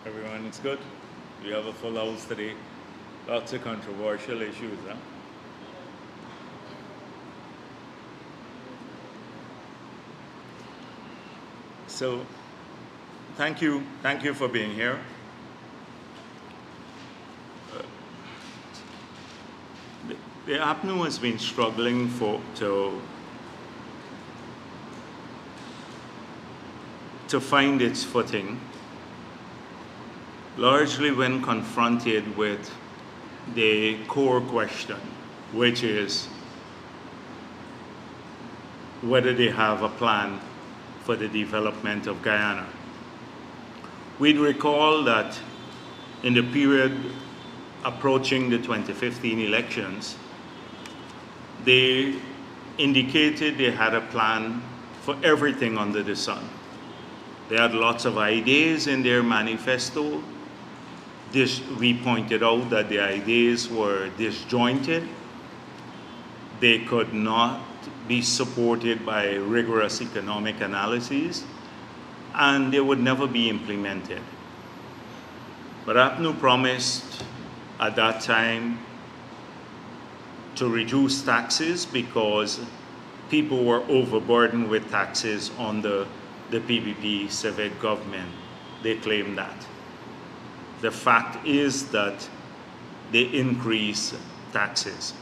Everyone, it's good. We have a full house today. Lots of controversial issues, huh? So, thank you for being here. The APNU has been struggling to find its footing, largely when confronted with the core question, which is whether they have a plan for the development of Guyana. We'd recall that in the period approaching the 2015 elections, they indicated they had a plan for everything under the sun. They had lots of ideas in their manifesto. We pointed out that the ideas were disjointed. They could not be supported by rigorous economic analyses, and they would never be implemented. But APNU promised at that time to reduce taxes because people were overburdened with taxes under the PPP civic government. They claimed that. The fact is that they increased taxes.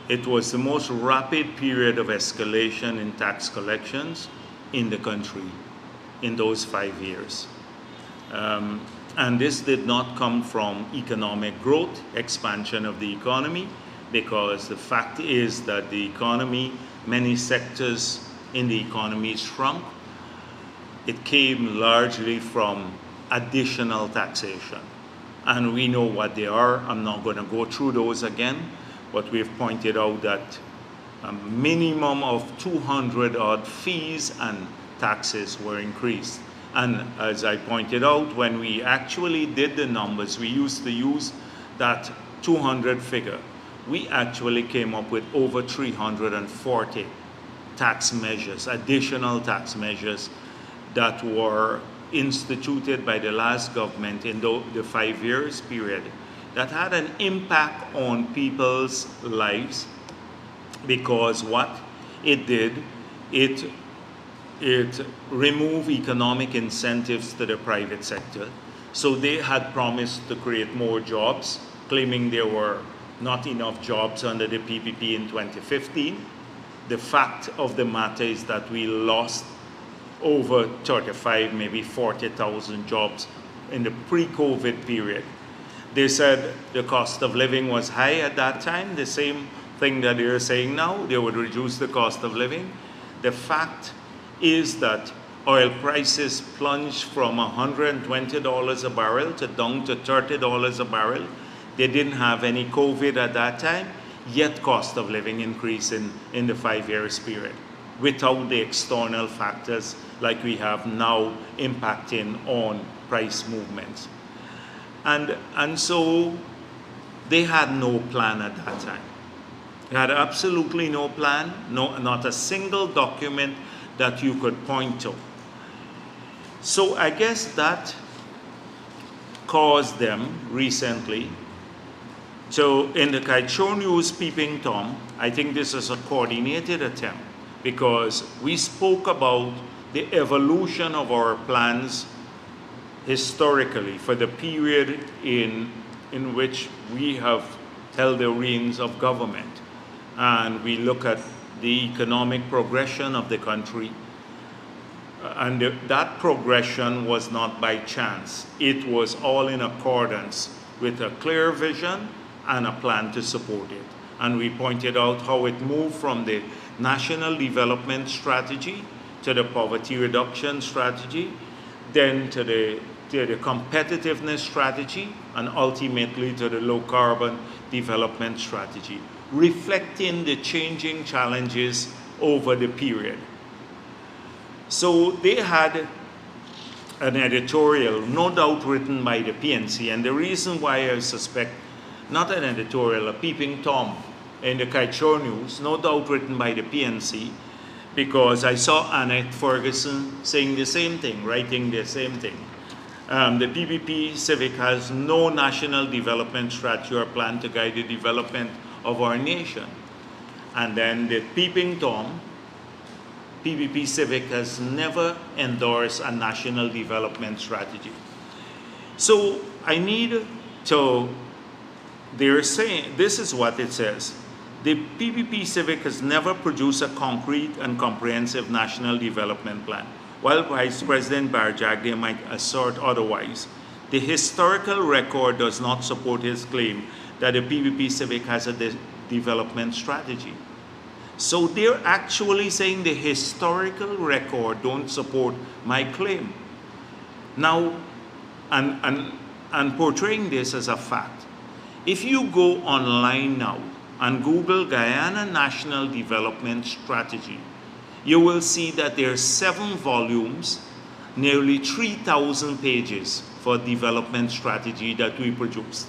It was the most rapid period of escalation in tax collections in the country in those 5 years. And this did not come from economic growth, expansion of the economy, because the fact is that the economy, many sectors in the economy shrunk. It came largely from additional taxation. And we know what they are. I'm not going to go through those again, but we've pointed out that a minimum of 200 odd fees and taxes were increased. And as I pointed out, when we actually did the numbers, we used to use that 200 figure. We actually came up with over 340 tax measures, additional tax measures that were instituted by the last government in the 5 years period that had an impact on people's lives, because what it did, it removed economic incentives to the private sector. So they had promised to create more jobs, claiming there were not enough jobs under the PPP in 2015. The fact of the matter is that we lost over 35, maybe 40,000 jobs in the pre-COVID period. They said the cost of living was high at that time, the same thing that they're saying now. They would reduce the cost of living. The fact is that oil prices plunged from $120 a barrel to down to $30 a barrel. They didn't have any COVID at that time, yet cost of living increased in the 5 years period without the external factors like we have now impacting on price movements. And so they had no plan at that time. They had absolutely no plan, not a single document that you could point to. So I guess that caused them recently to, in the Kaichou News Peeping Tom, I think this is a coordinated attempt, because we spoke about the evolution of our plans historically for the period in which we have held the reins of government. And we look at the economic progression of the country. And that progression was not by chance. It was all in accordance with a clear vision and a plan to support it. And we pointed out how it moved from the National Development Strategy to the Poverty Reduction Strategy, then to the Competitiveness Strategy, and ultimately to the Low Carbon Development Strategy, reflecting the changing challenges over the period. So they had an editorial, no doubt written by the PNC, and the reason why I suspect not an editorial, a peeping Tom in the Kaichou News, no doubt written by the PNC, because I saw Annette Ferguson saying the same thing, writing the same thing. The PPP Civic has no national development strategy or plan to guide the development of our nation. And then the Peeping Tom, PPP Civic has never endorsed a national development strategy. So I need to, they're saying, this is what it says. The PPP Civic has never produced a concrete and comprehensive national development plan. While Vice President BHARRAT JAGDEO might assert otherwise, the historical record does not support his claim that the PPP Civic has a development strategy. So they're actually saying the historical record don't support my claim. Now, and portraying this as a fact. If you go online now and Google Guyana National Development Strategy, you will see that there are 7 volumes, nearly 3,000 pages for development strategy that we produced.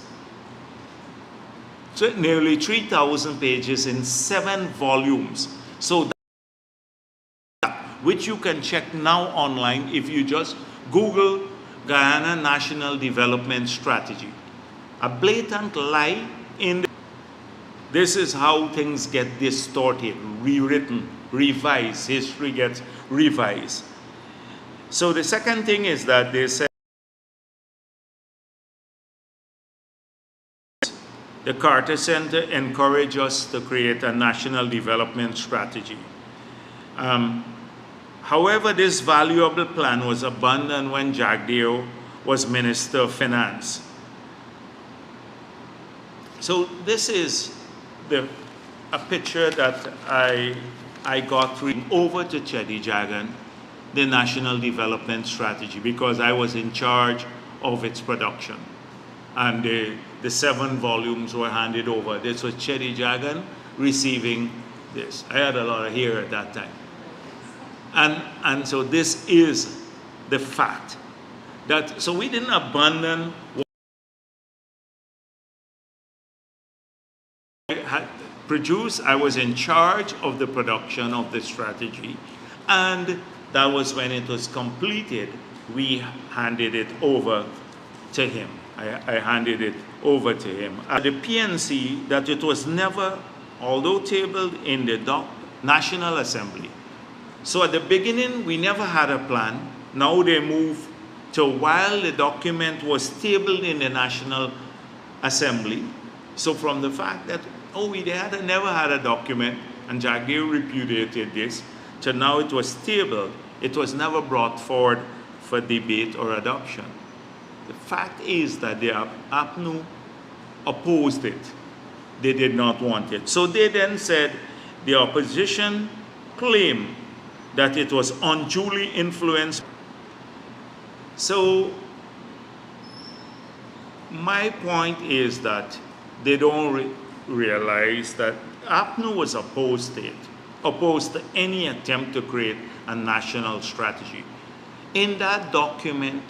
So nearly 3,000 pages in 7 volumes. So that, which you can check now online if you just Google Guyana National Development Strategy. A blatant lie in the, this is how things get distorted, rewritten, revised, history gets revised. So the second thing is that they said the Carter Center encouraged us to create a national development strategy. However, this valuable plan was abandoned when Jagdeo was Minister of Finance. So this is a picture that I got reading over to Chedi Jagan, the National Development Strategy, because I was in charge of its production. And the 7 volumes were handed over. This was Chedi Jagan receiving this. I had a lot of hair at that time. And so this is the fact. That, so we didn't abandon what I had produced. I was in charge of the production of the strategy. And that was when it was completed, we handed it over to him. I handed it over to him. The PNC, that it was never, although tabled in the National Assembly. So at the beginning, we never had a plan. Now they move to while the document was tabled in the National Assembly. So from the fact that, oh, we never had a document, and Jagdeo repudiated this, to now it was tabled, it was never brought forward for debate or adoption. The fact is that the APNU opposed it. They did not want it. So they then said the opposition claimed that it was unduly influenced. So my point is that they don't realize that APNU was opposed to it, opposed to any attempt to create a national strategy. In that document,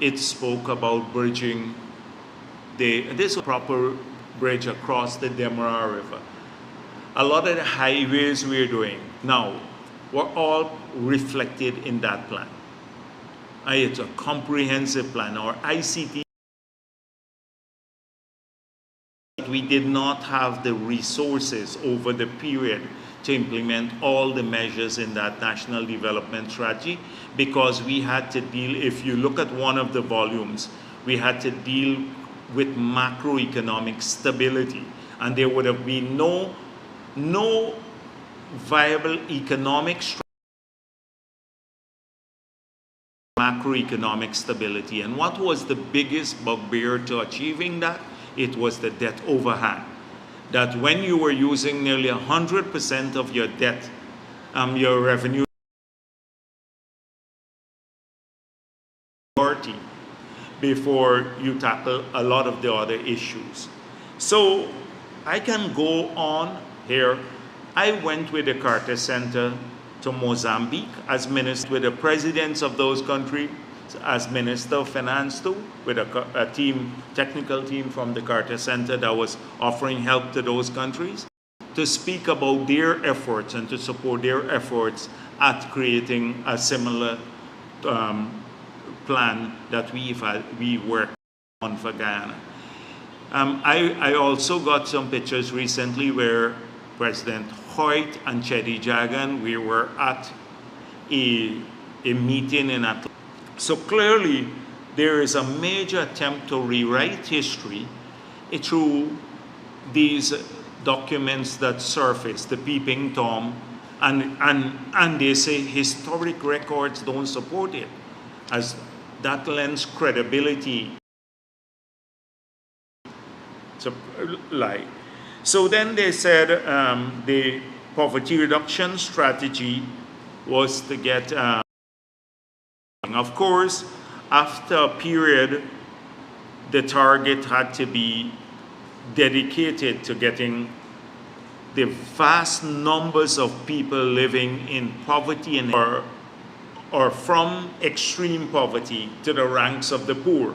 it spoke about bridging this proper bridge across the Demerara River. A lot of the highways we're doing now were all reflected in that plan. It's a comprehensive plan. Our ICT, we did not have the resources over the period to implement all the measures in that national development strategy, because we had to deal, if you look at one of the volumes, we had to deal with macroeconomic stability, and there would have been no viable economic macroeconomic stability. And what was the biggest bugbear to achieving that? It was the debt overhang. That when you were using nearly 100% of your debt, your revenue, before you tackle a lot of the other issues. So I can go on here. I went with the Carter Center to Mozambique as minister, with the presidents of those countries as Minister of Finance too, with a team, technical team from the Carter Center that was offering help to those countries. to speak about their efforts and to support their efforts at creating a similar plan that we worked on for Guyana. I also got some pictures recently where President Hoyt and Chedi Jagan, we were at a meeting in Atlanta. So clearly there is a major attempt to rewrite history through these documents that surface, the peeping Tom, and they say historic records don't support it, as that lends credibility to lie. So then they said the poverty reduction strategy was to get, of course, after a period, the target had to be dedicated to getting the vast numbers of people living in poverty and or from extreme poverty to the ranks of the poor,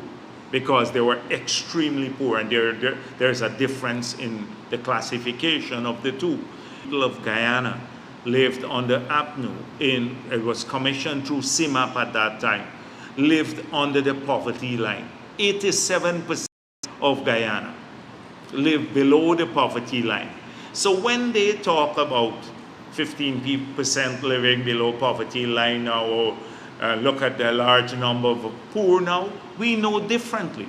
because they were extremely poor, and there's a difference in the classification of the two. People of Guyana lived under APNU, it was commissioned through CIMAP at that time, lived under the poverty line. 87% of Guyana live below the poverty line. So when they talk about 15% living below poverty line now, or look at the large number of poor now, we know differently.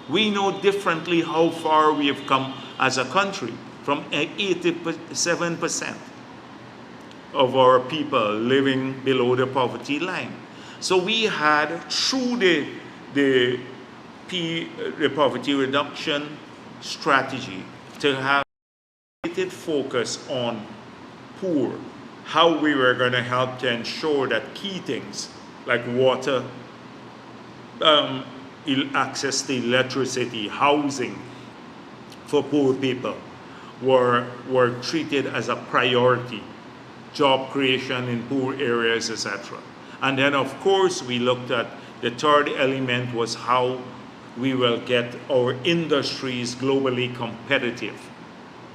We know differently how far we have come as a country, from 87% of our people living below the poverty line. So we had, through the poverty reduction strategy, to have focus on poor, how we were going to help to ensure that key things like water, access to electricity, housing for poor people were treated as a priority, job creation in poor areas, etc. And then of course we looked at the third element was how we will get our industries globally competitive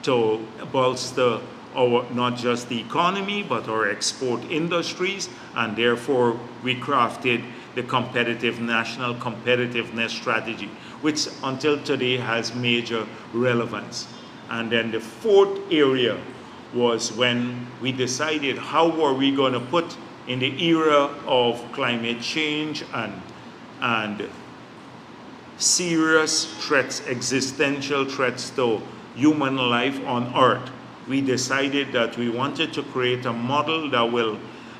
to bolster our, not just the economy, but our export industries, and therefore we crafted the national competitiveness strategy, which until today has major relevance. And then the fourth area was when we decided how were we going to put, in the era of climate change and serious threats, existential threats to human life on Earth, we decided that we wanted to create a model that will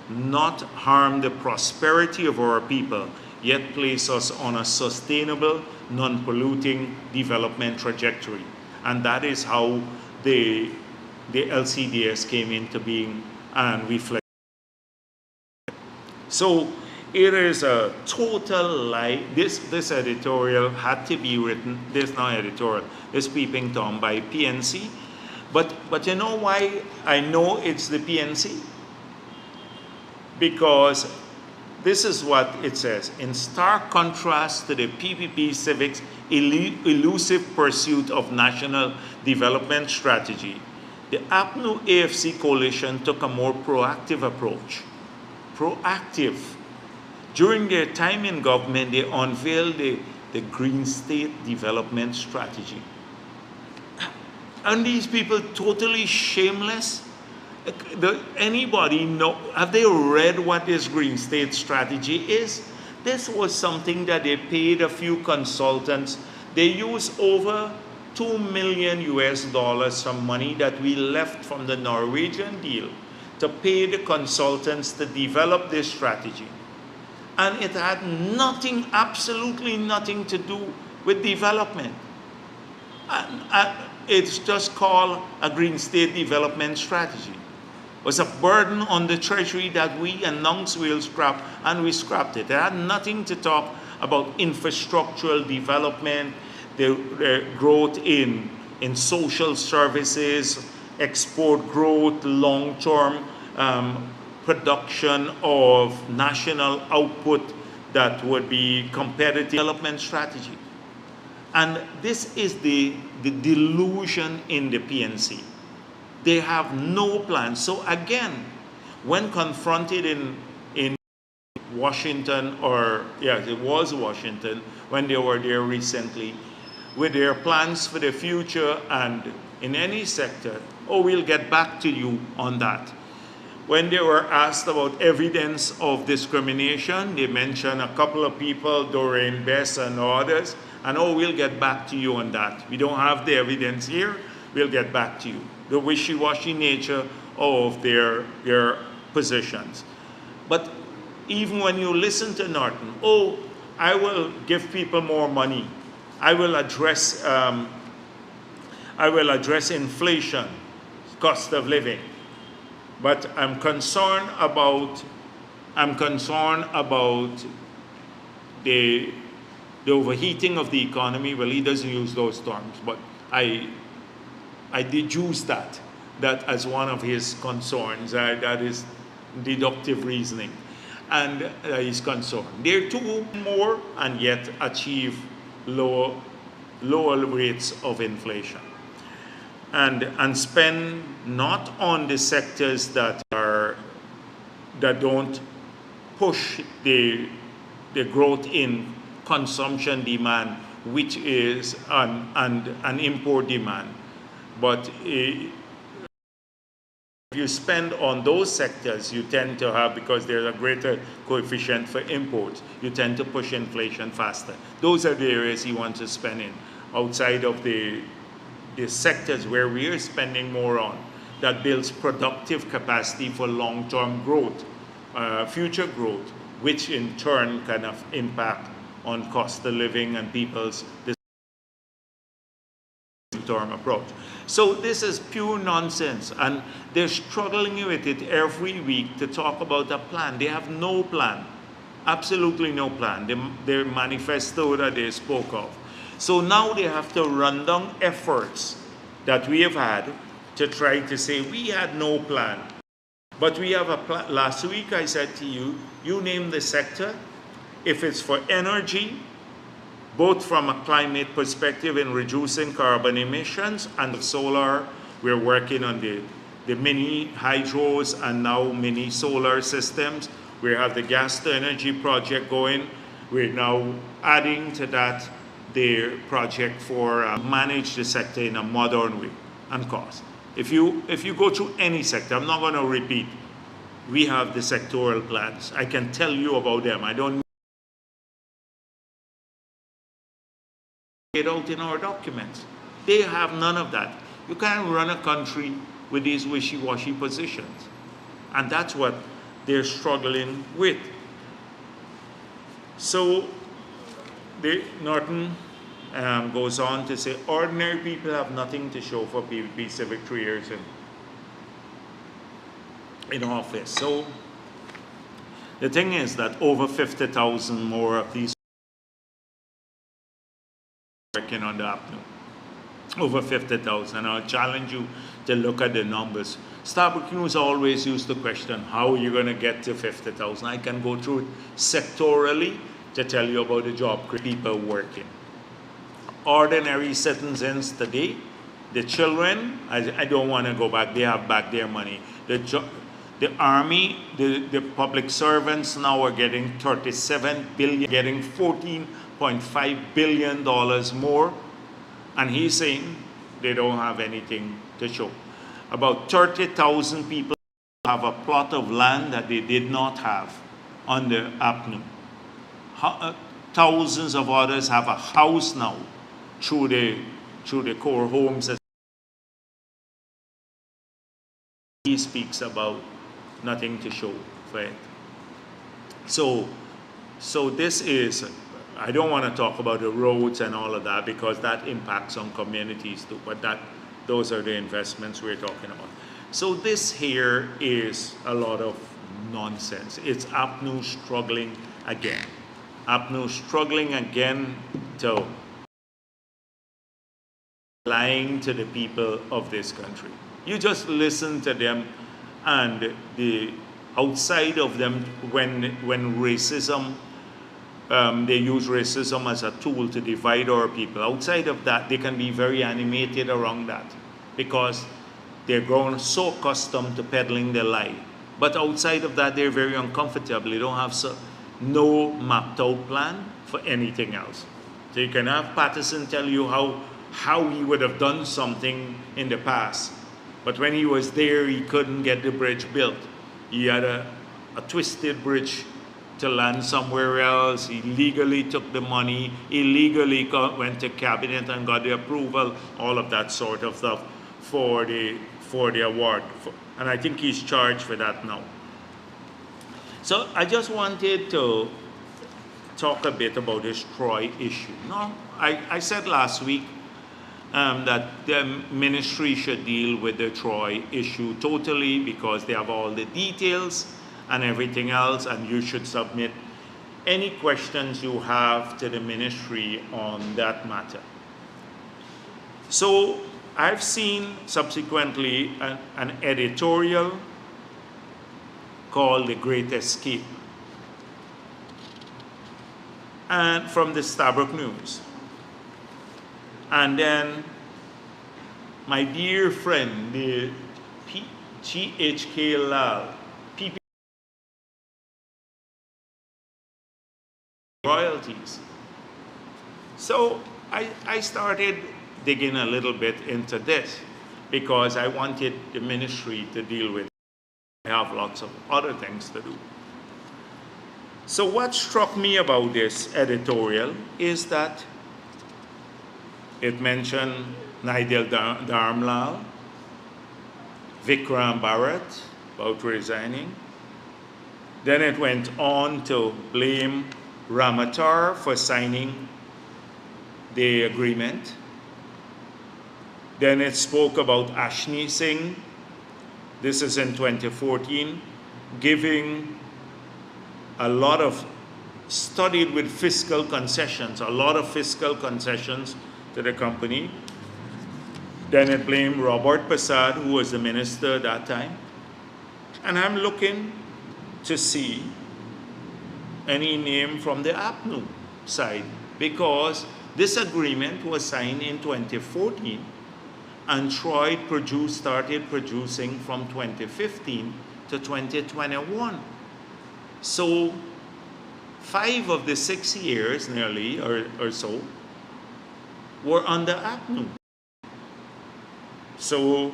not harm the prosperity of our people, yet place us on a sustainable, non-polluting development trajectory. And that is how the LCDS came into being and reflected. So it is a total lie. This editorial had to be written, this not editorial, this peeping Tom by PNC. But you know why I know it's the PNC? Because this is what it says. In stark contrast to the PPP Civic's elusive pursuit of national development strategy, the APNU AFC coalition took a more proactive approach. Proactive. During their time in government, they unveiled the Green State Development Strategy. And these people totally shameless? Anybody know, have they read what this Green State Strategy is? This was something that they paid a few consultants. They used over $2 million US from money that we left from the Norwegian deal to pay the consultants to develop this strategy. And it had nothing, absolutely nothing to do with development. It's just called a Green State Development Strategy. It was a burden on the Treasury that we announced we'll scrap, and we scrapped it. It had nothing to talk about infrastructural development, the growth in social services, export growth, long-term production of national output that would be competitive development strategy. And this is the delusion in the PNC. They have no plan. So again, when confronted in Washington, or yes, it was Washington, when they were there recently, with their plans for the future and in any sector, oh, we'll get back to you on that. When they were asked about evidence of discrimination, they mentioned a couple of people, Doreen Bess and others, and oh, we'll get back to you on that. We don't have the evidence here, we'll get back to you. The wishy-washy nature of their positions. But even when you listen to Norton, oh, I will give people more money. I will address inflation, cost of living. But I'm concerned about the overheating of the economy. Well, he doesn't use those terms, but I deduce that as one of his concerns. That is deductive reasoning, and he's concerned. They're too more and yet achieve lower rates of inflation, and spend not on the sectors that don't push the growth in consumption demand, which is an import demand. But if you spend on those sectors, you tend to have, because there's a greater coefficient for imports, you tend to push inflation faster. Those are the areas he wants to spend in, outside of the sectors where we are spending more on, that builds productive capacity for long-term growth, future growth, which in turn kind of impact on cost of living and people's term approach. So this is pure nonsense, and they're struggling with it every week to talk about a plan. They have no plan, absolutely no plan. Their manifesto that they spoke of. So now they have to run down efforts that we have had to try to say we had no plan. But we have a plan. Last week I said to you, you name the sector. If it's for energy, both from a climate perspective in reducing carbon emissions, and solar, we're working on the mini hydros and now mini solar systems. We have the gas to energy project going. We're now adding to that the project for manage the sector in a modern way and cost. If you go through any sector, I'm not going to repeat, we have the sectoral plans. I can tell you about them. I don't it out in our documents. They have none of that. You can't run a country with these wishy-washy positions. And that's what they're struggling with. So Norton goes on to say, ordinary people have nothing to show for PPP civic 3 years in office. So the thing is that over 50,000 more of these working on the APNU. Over 50,000. I'll challenge you to look at the numbers. Starbucks News always used the question, how are you going to get to 50,000? I can go through it sectorally to tell you about the job people working. Ordinary citizens today, the children, I don't want to go back, they have back their money. The army, the public servants now are getting 37 billion, getting 14.5 billion more, and he's saying they don't have anything to show. About 30,000 people have a plot of land that they did not have on the APNU. Thousands of others have a house now through the core homes. He speaks about nothing to show for it. So this is, I don't want to talk about the roads and all of that because that impacts on communities too, but those are the investments we're talking about. So this here is a lot of nonsense. It's APNU struggling again. APNU struggling again to lying to the people of this country. You just listen to them, and the outside of them, when racism, they use racism as a tool to divide our people. Outside of that, they can be very animated around that, because They're grown so accustomed to peddling their lie. But outside of that, they're very uncomfortable. They don't have no mapped out plan for anything else. So you can have Patterson tell you how he would have done something in the past. But when he was there, he couldn't get the bridge built. He had a twisted bridge to land somewhere else. He legally took the money, illegally went to cabinet and got the approval, all of that sort of stuff for the award. And I think he's charged for that now. So I just wanted to talk a bit about this Troy issue. Now, I said last week that the ministry should deal with the Troy issue totally because they have all the details and everything else, and you should submit any questions you have to the ministry on that matter. So I've seen subsequently an editorial called The Great Escape, and from the Stabroek News. And then my dear friend, the GHK Lal, PPP royalties. So I started digging a little bit into this because I wanted the ministry to deal with it. I have lots of other things to do. So what struck me about this editorial is that it mentioned Nigel Dharmlal, Vikram Bharat about resigning. Then it went on to blame Ramatar for signing the agreement. Then it spoke about Ashni Singh, this is in 2014, giving a lot of, studied with fiscal concessions, a lot of fiscal concessions to the company. Then it blamed Robert Prasad, who was the minister at that time. And I'm looking to see any name from the APNU side, because this agreement was signed in 2014 and Troy started producing from 2015 to 2021. So 5 of the 6 years nearly or so were under APNU. So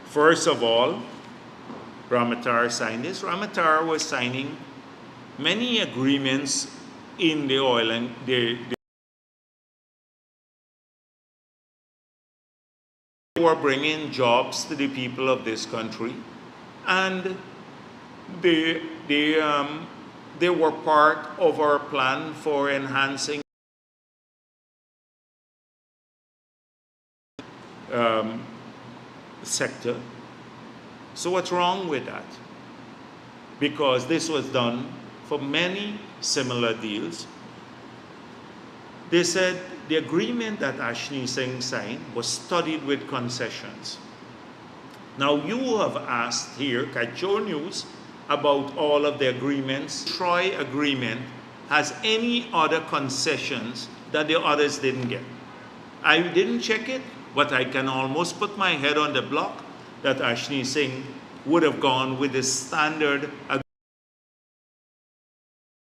first of all, Ramatar signed this. Ramatar was signing many agreements in the oil and they were bringing jobs to the people of this country, and they were part of our plan for enhancing sector. So what's wrong with that? Because this was done for many similar deals. They said the agreement that Ashni Singh signed was studied with concessions. Now you have asked here, Kacho News, about all of the agreements. Troy agreement has any other concessions that the others didn't get. I didn't check it, but I can almost put my head on the block that Ashni Singh would have gone with the standard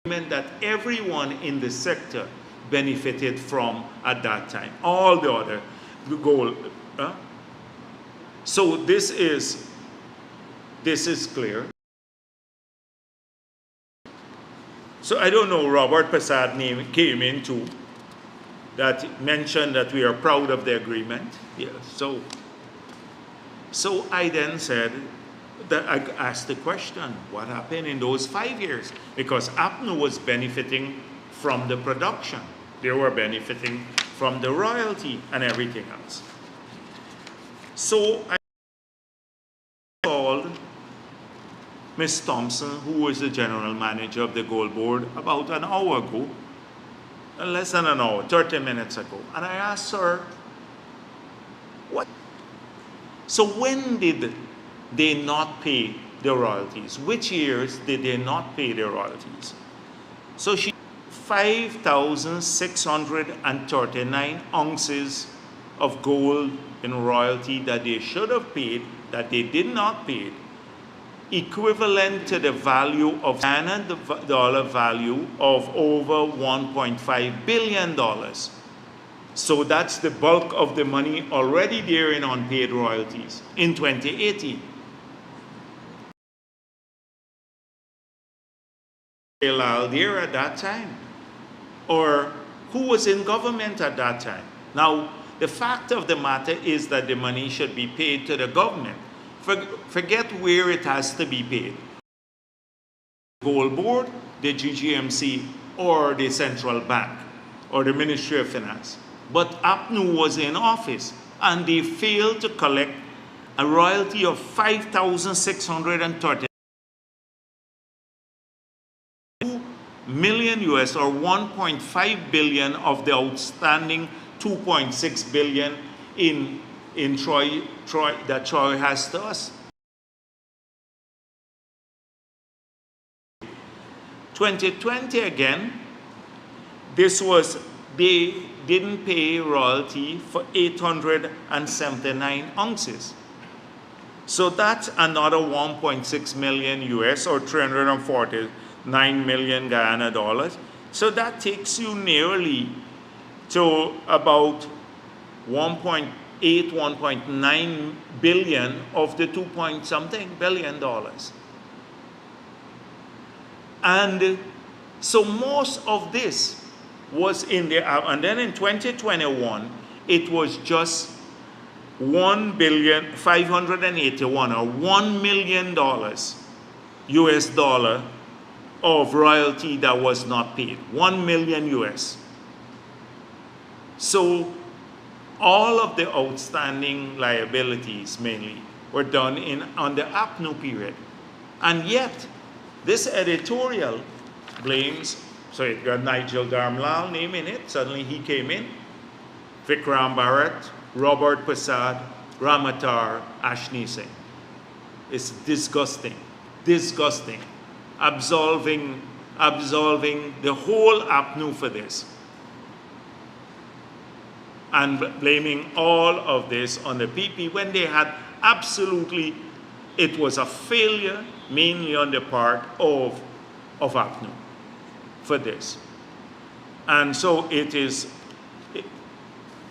agreement that everyone in the sector benefited from at that time. All the other goal. So this is clear. So I don't know, Robert Prasad name came into that mentioned that we are proud of the agreement. Yeah, so I then said that I asked the question, what happened in those 5 years? Because APNU was benefiting from the production. They were benefiting from the royalty and everything else. So I called Ms. Thompson, who was the general manager of the Gold Board, about an hour ago, less than an hour, 30 minutes ago. And I asked her, what? So when did they not pay the royalties? Which years did they not pay the royalties? So she 5,639 ounces of gold in royalty that they should have paid, that they did not pay, equivalent to the value of Ghana dollar value of over $1.5 billion. So that's the bulk of the money already there in unpaid royalties in 2018. There at that time, or who was in government at that time. Now, the fact of the matter is that the money should be paid to the government. Forget where it has to be paid. Gold Board, the GGMC, or the Central Bank, or the Ministry of Finance. But APNU was in office, and they failed to collect a royalty of $5,630 million US, or 1.5 billion of the outstanding 2.6 billion in Troy that Troy has to us. 2020 again, they didn't pay royalty for 879 ounces. So that's another 1.6 million US, or 349 million Guyana dollars. So that takes you nearly to about 1.8, 1.9 billion of the 2-point-something billion dollars. And so most of this was in there. And then in 2021, it was just $1,581,000,000, or $1 million US dollar of royalty that was not paid. 1 million US. So all of the outstanding liabilities mainly were done on the APNU period. And yet, this editorial blames, so it got Nigel Darmlal name in it, suddenly he came in, Vikram Bharat, Robert Prasad, Ramatar, Ashni Singh. It's disgusting, disgusting. Absolving the whole APNU for this. And blaming all of this on the PP when they had absolutely, it was a failure mainly on the part of APNU for this. And so it is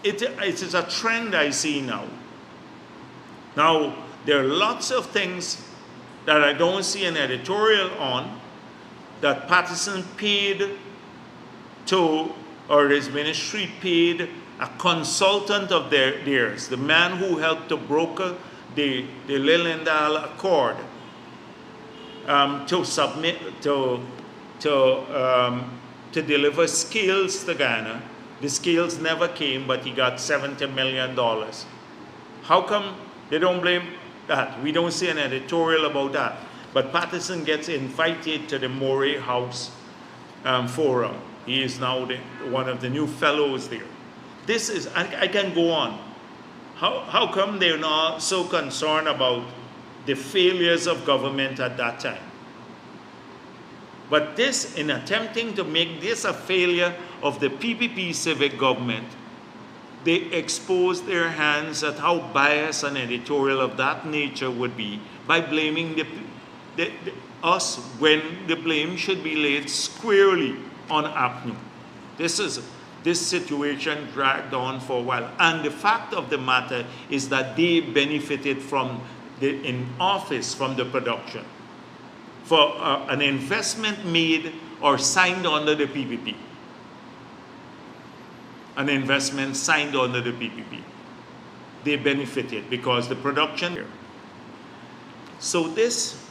a trend I see now. Now, there are lots of things that I don't see an editorial on that Patterson paid to, or his ministry paid a consultant of theirs, the man who helped to broker the Lilendal Accord, to submit, to deliver scales to Ghana. The scales never came, but he got $70 million. How come they don't blame that? We don't see an editorial about that. But Patterson gets invited to the Moray House Forum. He is now one of the new fellows there. This is, I can go on. How come they're not so concerned about the failures of government at that time? But this, in attempting to make this a failure of the PPP civic government, they expose their hands at how biased an editorial of that nature would be by blaming us when the blame should be laid squarely on APNU. This situation dragged on for a while. And the fact of the matter is that they benefited from in office from the production for an investment made or signed under the PPP. An investment signed under the PPP. They benefited because the production here. So this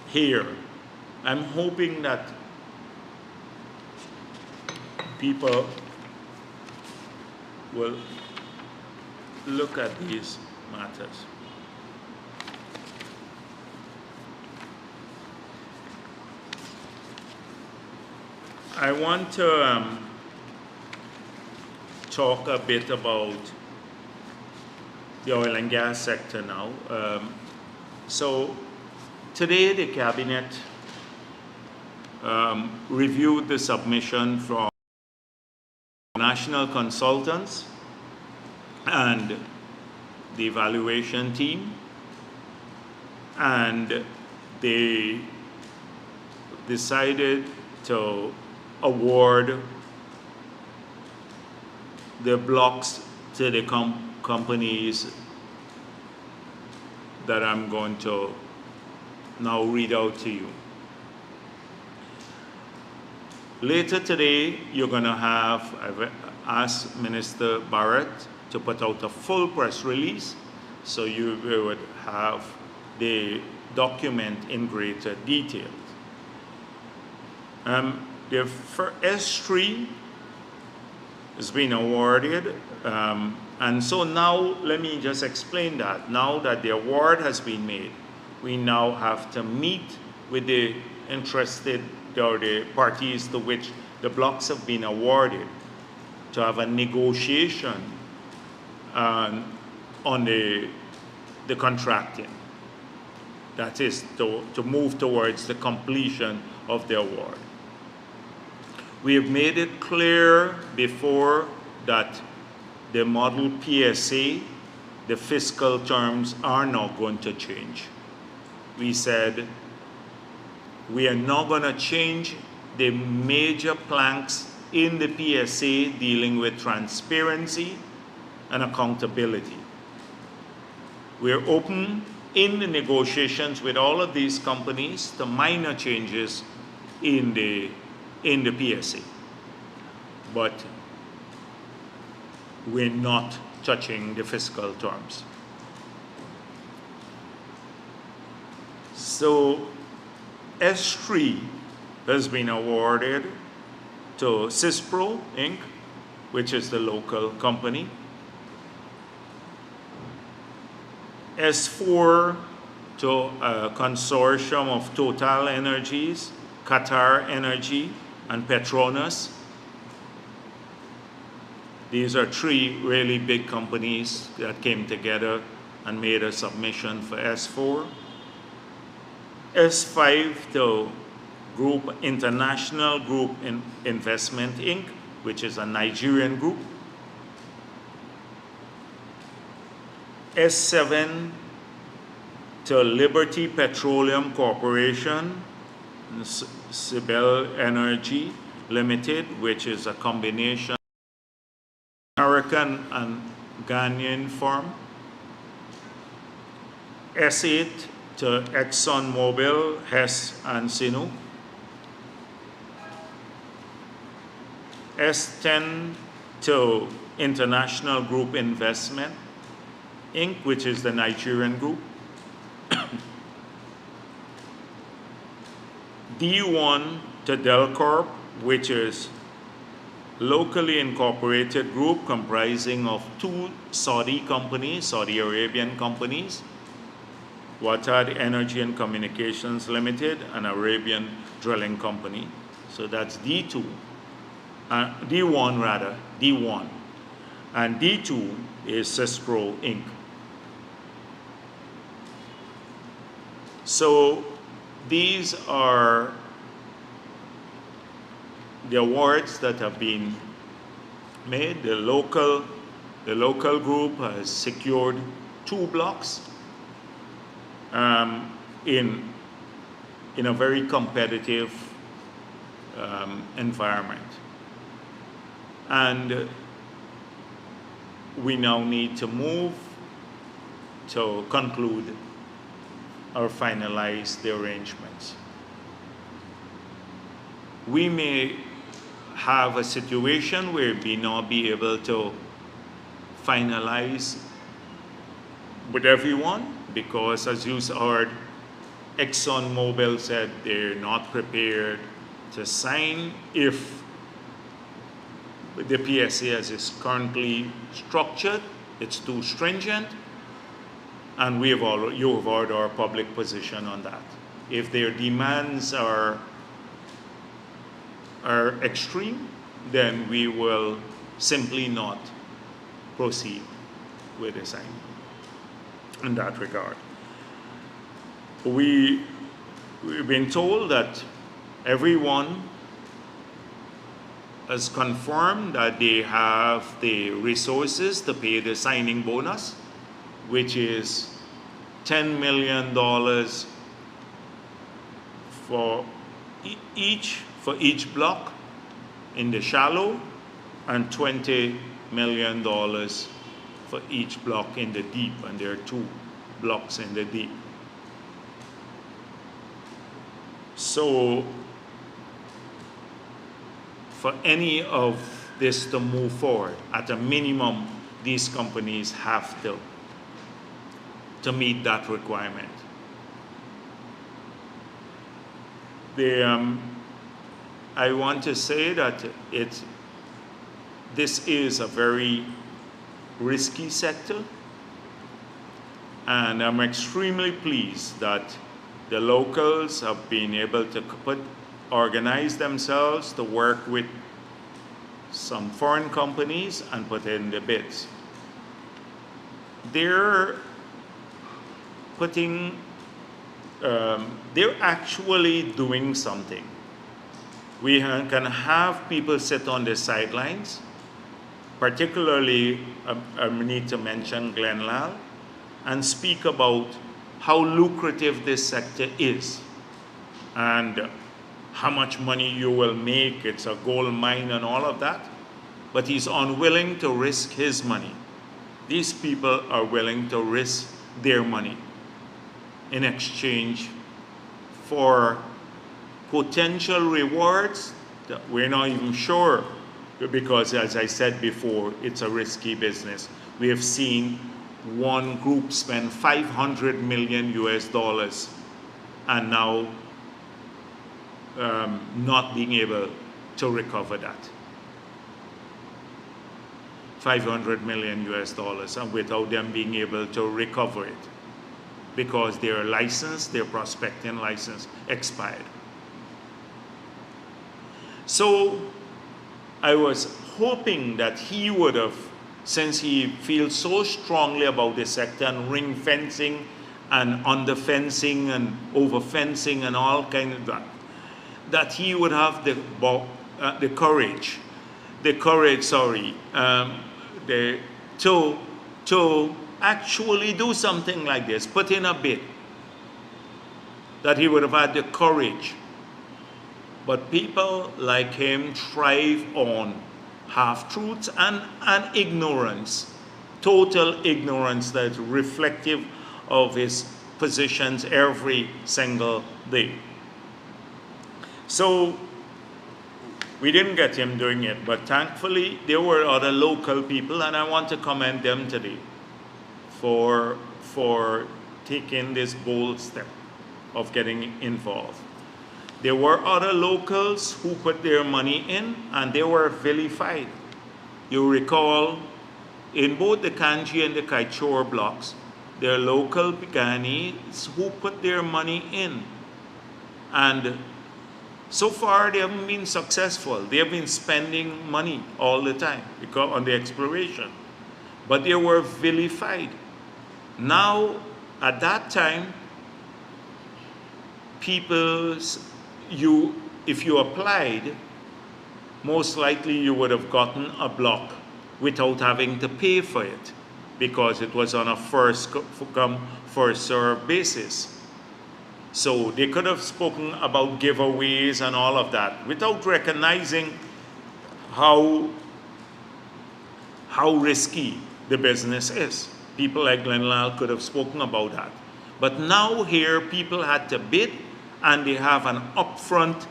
here, I'm hoping that people will look at these matters. I want to talk a bit about the oil and gas sector now. So today the Cabinet reviewed the submission from national consultants and the evaluation team, and they decided to award the blocks to the companies that I'm going to now read out to you. Later today, you're going to have, I've asked Minister BHARRAT to put out a full press release, so you would have the document in greater detail. The S3 has been awarded, and so now let me just explain that. Now that the award has been made, we now have to meet with the interested or the parties to which the blocks have been awarded to have a negotiation on the contracting. That is to move towards the completion of the award. We have made it clear before that the model PSA, the fiscal terms are not going to change. We said we are not going to change the major planks in the PSA dealing with transparency and accountability. We're open in the negotiations with all of these companies to minor changes in the PSA, but we're not touching the fiscal terms. So S3 has been awarded to CISPRO Inc., which is the local company. S4 to a consortium of Total Energies, Qatar Energy, and Petronas. These are three really big companies that came together and made a submission for S4. S5 to International Group Investment Inc., which is a Nigerian group. S7 to Liberty Petroleum Corporation, Sibel Energy Limited, which is a combination American and Ghanaian firm. S8 to ExxonMobil, Hess and Sinu. S10 to International Group Investment Inc., which is the Nigerian group. D1 to Delcorp, which is locally incorporated group comprising of two Saudi companies, Saudi Arabian companies, Watad Energy and Communications Limited, and Arabian Drilling Company. So that's D2, D1 rather, D1. And D2 is CISPRO Inc. So these are the awards that have been made. The local group has secured 2 blocks in a very competitive environment. And we now need to move to conclude or finalize the arrangements. We may have a situation where we not be able to finalize with everyone, because as you heard, ExxonMobil said they're not prepared to sign if the PSA as is currently structured, it's too stringent, and you have heard our public position on that. If their demands are extreme, then we will simply not proceed with the signing in that regard. We've been told that everyone has confirmed that they have the resources to pay the signing bonus, which is $10 million for each block in the shallow, and $20 million for each block in the deep, and there are 2 blocks in the deep. So for any of this to move forward, at a minimum, these companies have to meet that requirement. I want to say that this is a very risky sector, and I'm extremely pleased that the locals have been able to organize themselves to work with some foreign companies and put in the bids. They're actually doing something. We can have people sit on the sidelines, particularly I need to mention Glenlal, and speak about how lucrative this sector is and how much money you will make. It's a gold mine and all of that, but he's unwilling to risk his money. These people are willing to risk their money in exchange for potential rewards that we're not even sure, because as I said before, it's a risky business. We have seen one group spend $500 million and now not being able to recover that. $500 million and without them being able to recover it because their license, their prospecting license expired. So I was hoping that he would have, since he feels so strongly about the sector and ring fencing and under fencing and over fencing and all kind of that he would have the courage to actually do something like this, put in a bid, that he would have had the courage. But people like him thrive on half-truths and ignorance, total ignorance that's reflective of his positions every single day. So we didn't get him doing it, but thankfully there were other local people, and I want to commend them today for taking this bold step of getting involved. There were other locals who put their money in, and they were vilified. You recall, in both the Kanji and the Kaichor blocks, there are local Picanis who put their money in. And so far, they haven't been successful. They have been spending money all the time because on the exploration. But they were vilified. Now, at that time, if you applied, most likely you would have gotten a block without having to pay for it because it was on a first come, first served basis. So they could have spoken about giveaways and all of that without recognizing how risky the business is. People like Glenlal could have spoken about that. But now here, people had to bid, and they have an upfront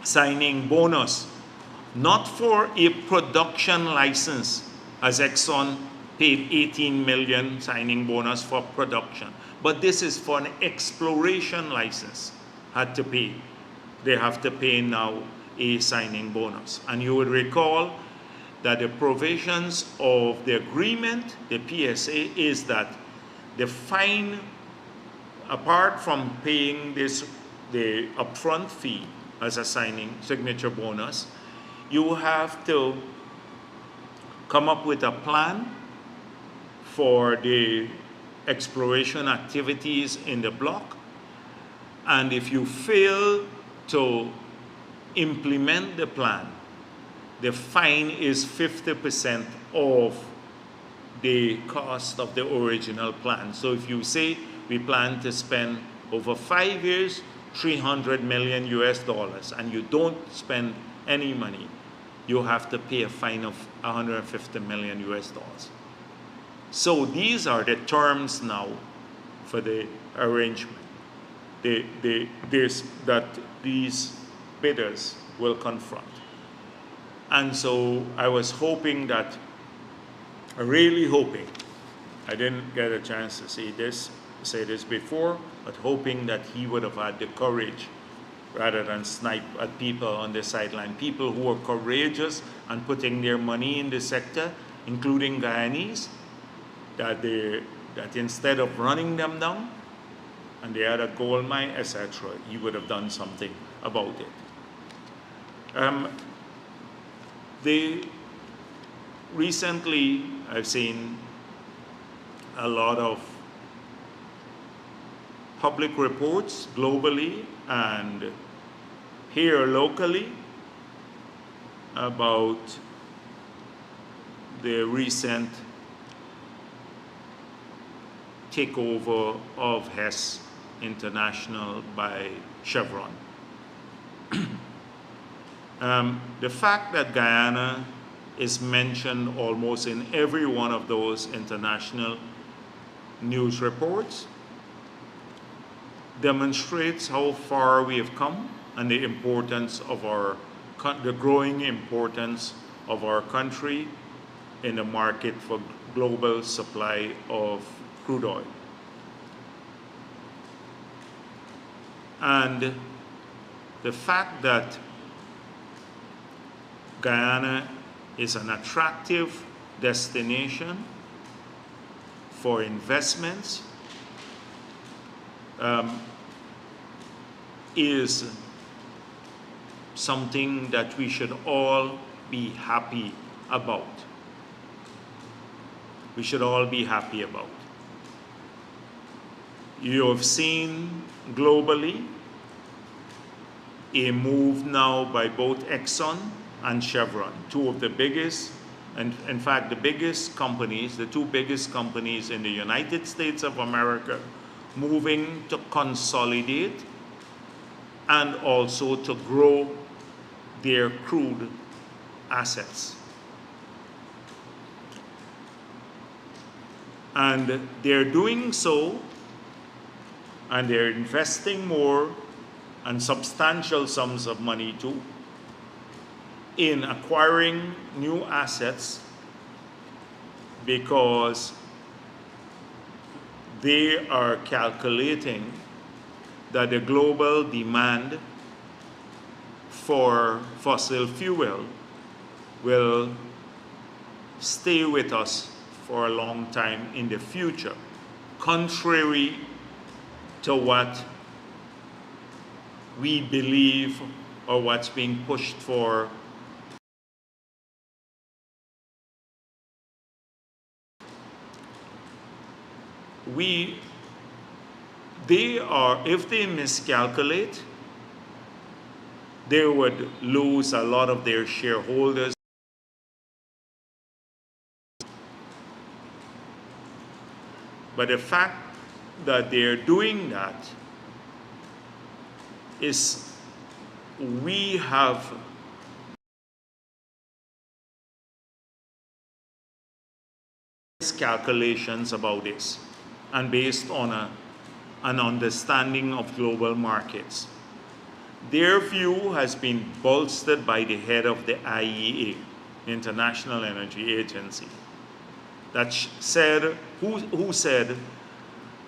signing bonus, not for a production license, as Exxon paid $18 million signing bonus for production. But this is for an exploration license, had to pay. They have to pay now a signing bonus. And you would recall that the provisions of the agreement, the PSA, is that the fine, apart from paying the upfront fee as a signature bonus, you have to come up with a plan for the exploration activities in the block. And if you fail to implement the plan, the fine is 50% of the cost of the original plan. So if you say we plan to spend over 5 years, 300 million US dollars, and you don't spend any money, you have to pay a fine of 150 million US dollars. So these are the terms now for the arrangement that these bidders will confront. And so I was hoping that, really hoping, I didn't get a chance to say this before, but hoping that he would have had the courage rather than snipe at people on the sideline, people who are courageous and putting their money in the sector, including Guyanese, that instead of running them down, and they had a gold mine, etc., he would have done something about it. Recently, I've seen a lot of public reports globally and here locally about the recent takeover of Hess International by Chevron. The fact that Guyana is mentioned almost in every one of those international news reports demonstrates how far we have come and the importance of the growing importance of our country in the market for global supply of crude oil. And the fact that Guyana is an attractive destination for investments is something that we should all be happy about. We should all be happy about. You have seen globally a move now by both Exxon and Chevron, two of the biggest, and in fact the biggest companies, the two biggest companies in the United States of America, moving to consolidate and also to grow their crude assets. And they're doing so, and they're investing more and substantial sums of money too in acquiring new assets because they are calculating that the global demand for fossil fuel will stay with us for a long time in the future, contrary to what we believe or what's being pushed for. If they miscalculate, they would lose a lot of their shareholders. But the fact that they're doing that is we have calculations about this and based on an understanding of global markets. Their view has been bolstered by the head of the IEA, International Energy Agency, that said, who said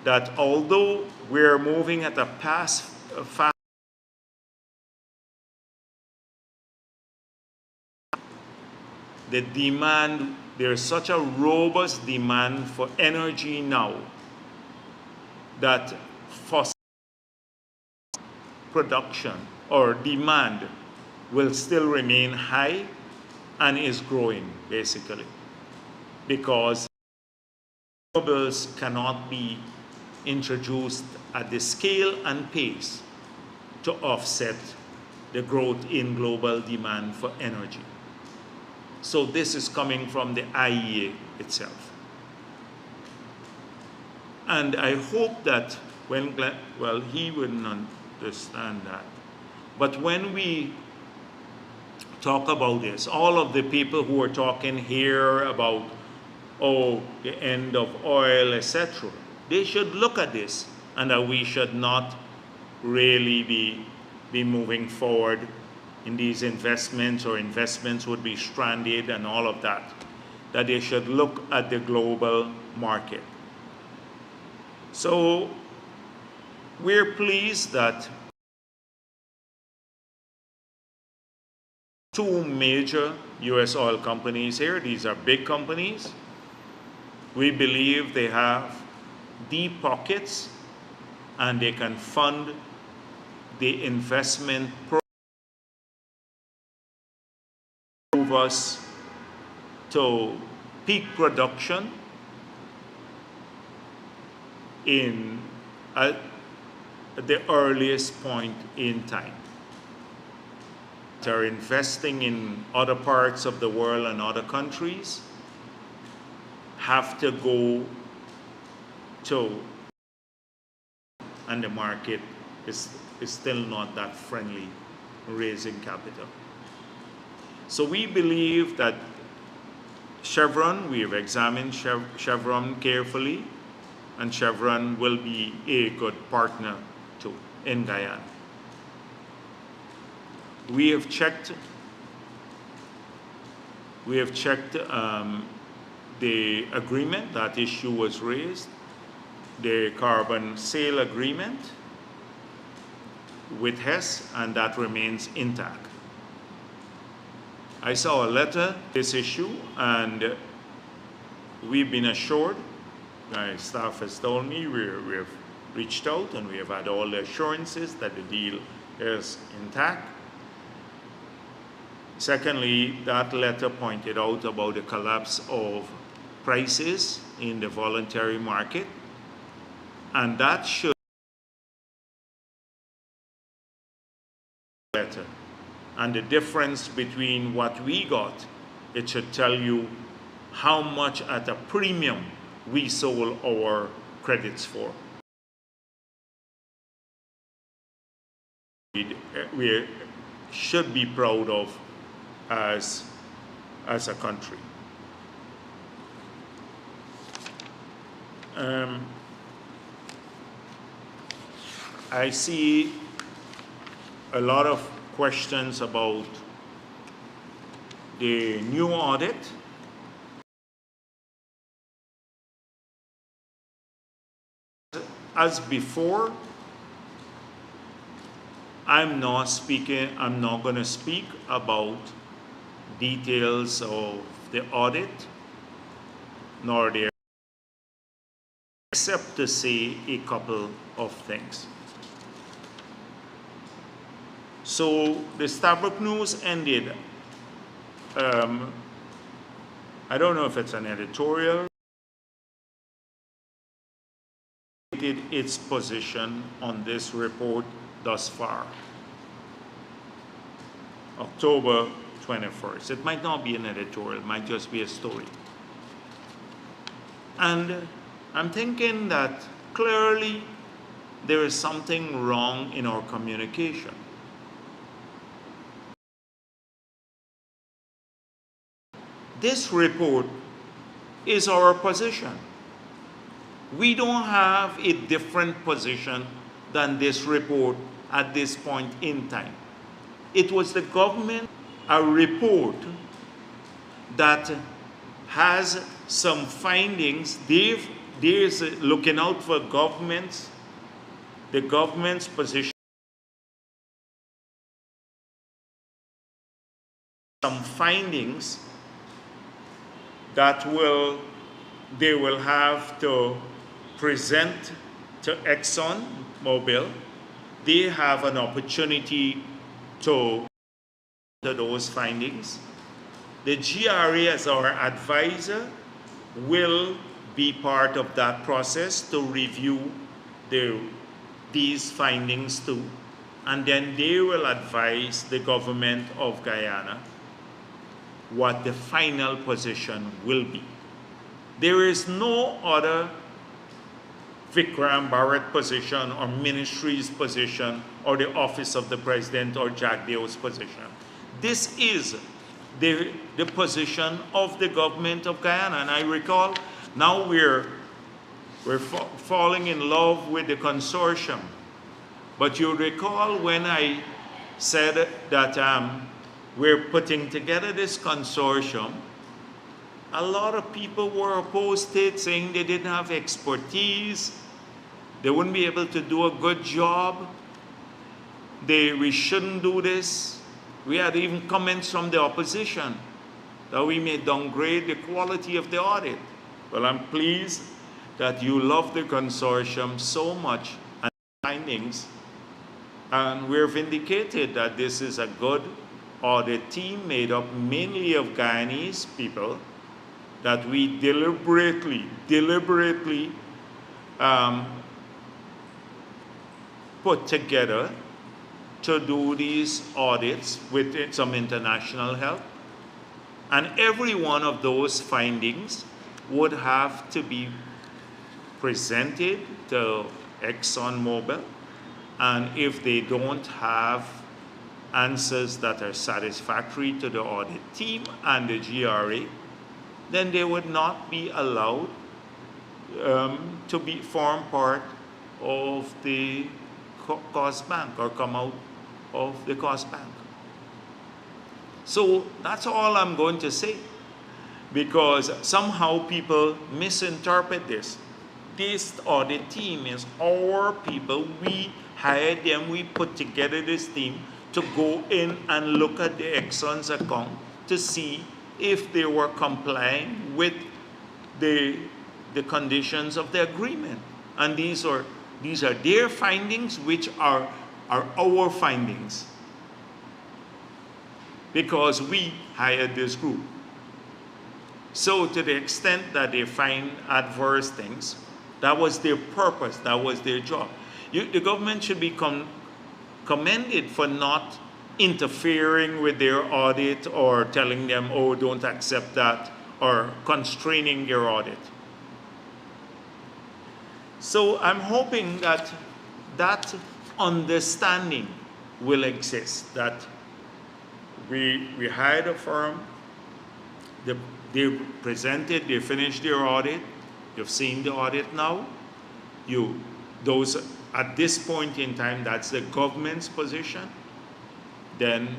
that although we're moving at a fast, the demand, there's such a robust demand for energy now that fossil production or demand will still remain high and is growing basically because renewables cannot be introduced at the scale and pace to offset the growth in global demand for energy. So this is coming from the IEA itself. And I hope that when well, he wouldn't understand that. But when we talk about this, all of the people who are talking here about, oh, the end of oil, etc., they should look at this, and that we should not really be moving forward in these investments, or investments would be stranded and all of that. That they should look at the global market. So we're pleased that two major US oil companies here, these are big companies. We believe they have deep pockets and they can fund the investment move us to peak production in at the earliest point in time. They're investing in other parts of the world and other countries have to go to, and the market is still not that friendly raising capital. So we believe that Chevron, we have examined Chevron carefully, and Chevron will be a good partner too in Guyana. We have checked the agreement. That issue was raised, the carbon sale agreement with Hess, and that remains intact. I saw a letter, this issue, and we've been assured, my staff has told me, we have reached out and we have had all the assurances that the deal is intact. Secondly, that letter pointed out about the collapse of prices in the voluntary market, and that should better. And the difference between what we got, it should tell you how much at a premium we sold our credits for. We should be proud of as a country. I see a lot of questions about the new audit. As before, I'm not going to speak about details of the audit, nor the, except to say a couple of things. So the Stabroek News ended, I don't know if it's an editorial, its position on this report thus far. October 21st. It might not be an editorial, it might just be a story. And I'm thinking that clearly there is something wrong in our communication. This report is our position. We don't have a different position than this report at this point in time. It was the government, a report that has some findings. There's looking out for governments, the government's position, some findings that they will have to present to ExxonMobil. They have an opportunity to those findings. The GRA, as our advisor, will be part of that process to review these findings too, and then they will advise the government of Guyana what the final position will be. There is no other Vikram Bharat position or ministry's position or the office of the president or Jagdeo's position. This is the position of the government of Guyana. And I recall now we're falling in love with the consortium. But you recall when I said that we're putting together this consortium, a lot of people were opposed to it, saying they didn't have expertise, they wouldn't be able to do a good job, we shouldn't do this. We had even comments from the opposition that we may downgrade the quality of the audit. Well, I'm pleased that you love the consortium so much and findings, and we're vindicated that this is a good audit team made up mainly of Guyanese people that we deliberately put together to do these audits with some international help. And every one of those findings would have to be presented to ExxonMobil, and if they don't have answers that are satisfactory to the audit team and the GRA, then they would not be allowed to form part of the cost bank or come out of the cost bank. So that's all I'm going to say, because somehow people misinterpret this. This audit team is our people. We hired them, we put together this team to go in and look at the Exxon's account to see if they were complying with the conditions of the agreement. And these are their findings, which are our findings, because we hired this group. So to the extent that they find adverse things, that was their purpose, that was their job. The government should be commended for not interfering with their audit or telling them, oh, don't accept that, or constraining their audit. So I'm hoping that that understanding will exist, that we hired a firm, they presented, they finished their audit, you've seen the audit now, those at this point in time, that's the government's position, then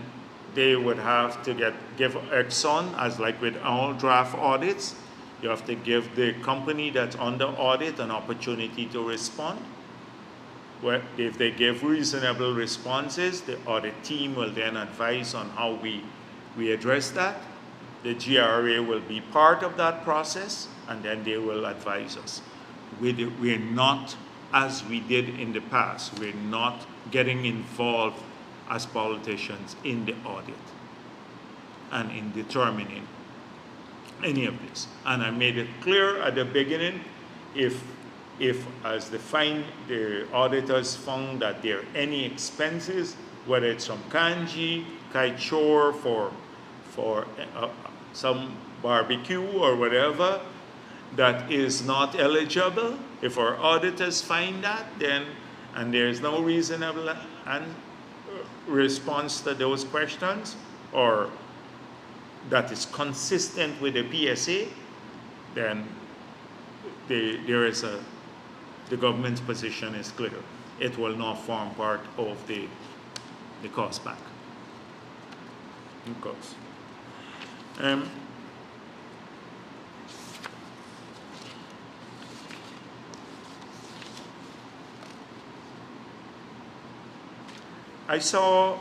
they would have to give Exxon, as like with all draft audits, you have to give the company that's under audit an opportunity to respond. Well, if they give reasonable responses, the audit team will then advise on how we address that. The GRA will be part of that process, and then they will advise us. We're not, as we did in the past, we're not getting involved as politicians in the audit and in determining any of this. And I made it clear at the beginning, if as the auditors found that there are any expenses, whether it's from Kanji, Kaichor for some barbecue or whatever, that is not eligible, if our auditors find that, then, and there's no reasonable response to those questions, or that is consistent with the PSA, then the government's position is clear. It will not form part of the cost back. Of course. I saw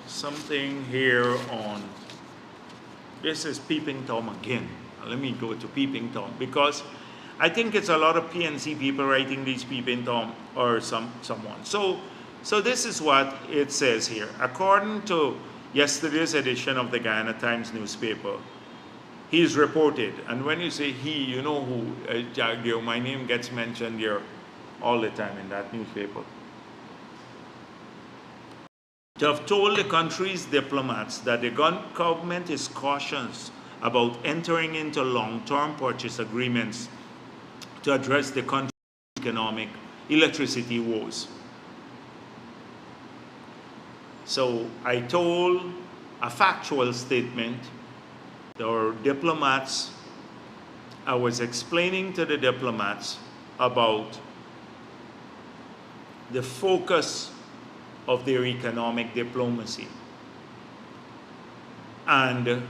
something here on, this is Peeping Tom again. Let me go to Peeping Tom, because I think it's a lot of PNC people writing these Peeping Tom, or someone. So this is what it says here. According to yesterday's edition of the Guyana Times newspaper, he's reported, and when you say he, you know who, Jagdeo, my name gets mentioned here all the time in that newspaper. to have told the country's diplomats that the government is cautious about entering into long-term purchase agreements to address the country's economic electricity woes. So I told a factual statement. Our diplomats, I was explaining to the diplomats about the focus of their economic diplomacy and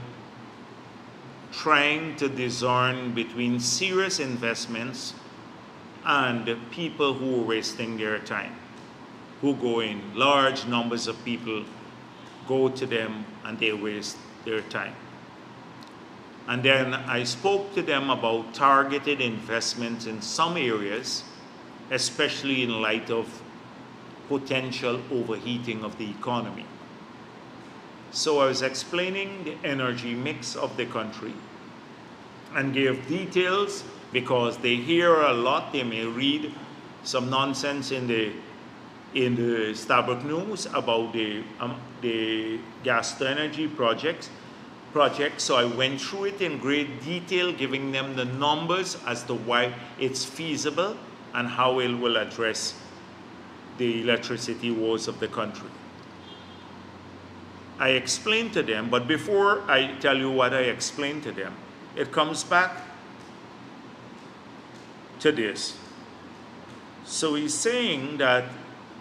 trying to discern between serious investments and people who are wasting their time, who go in large numbers of people, go to them and they waste their time. And then I spoke to them about targeted investments in some areas, especially in light of potential overheating of the economy. So I was explaining the energy mix of the country and gave details because they hear a lot. They may read some nonsense in the Starbuck News about the gas to energy project. So I went through it in great detail, giving them the numbers as to why it's feasible and how it will address the electricity woes of the country. I explained to them, but before I tell you what I explained to them, it comes back to this. So he's saying that,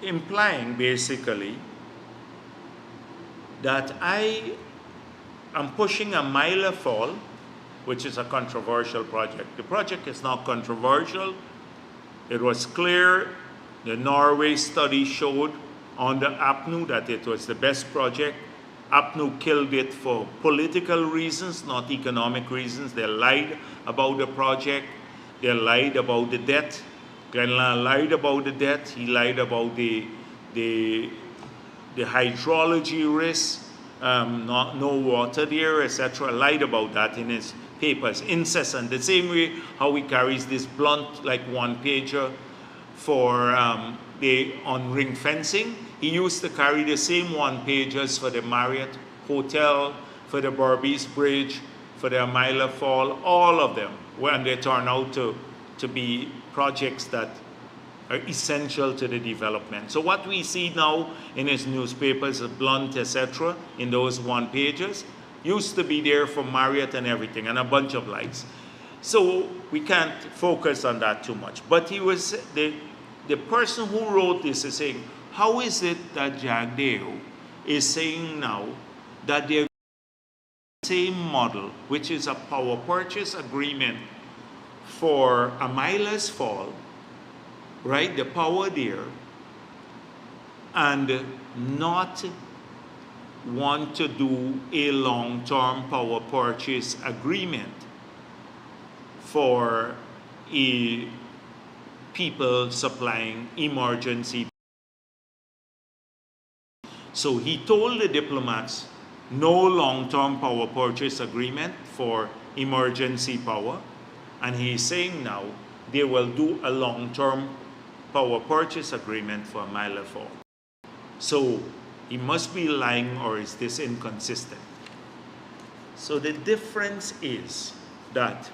implying basically that I am pushing a Myla Fall, which is a controversial project. The project is not controversial. It was clear. The Norway study showed on the APNU that it was the best project. APNU killed it for political reasons, not economic reasons. They lied about the project. They lied about the debt. Glenn lied about the debt. He lied about the hydrology risk, no water there, etc. Lied about that in his papers, incessant. The same way how he carries this blunt, like one-pager for on ring fencing. He used to carry the same one-pagers for the Marriott Hotel, for the Berbice Bridge, for the Amila Fall, all of them, when they turn out to be projects that are essential to the development. So what we see now in his newspapers, blunt, etc., in those one-pagers, used to be there for Marriott and everything, and a bunch of lights. So we can't focus on that too much. But he was, the person who wrote this is saying, how is it that Jagdeo is saying now that they're the same model, which is a power purchase agreement for Amila's Fall, right, the power there, and not want to do a long-term power purchase agreement for people supplying emergency. So he told the diplomats no long-term power purchase agreement for emergency power, and he's saying now they will do a long-term power purchase agreement for Myla Fall. So he must be lying, or is this inconsistent? So the difference is that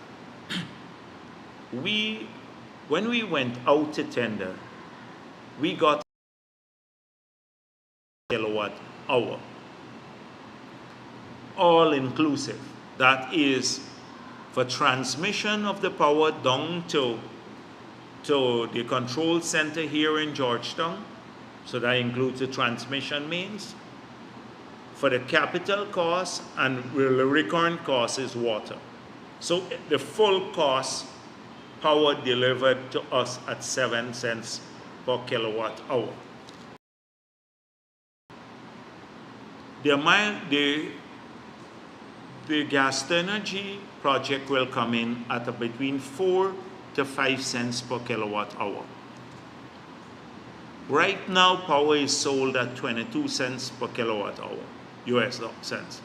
when we went out to tender, we got kilowatt hour, all inclusive. That is for transmission of the power down to the control center here in Georgetown. So that includes the transmission mains. For the capital cost and the recurrent cost is water. So the full cost, power delivered to us at 7 cents per kilowatt hour. The gas to energy project will come in at between 4 to 5 cents per kilowatt hour. Right now, power is sold at 22 cents per kilowatt hour, US cents.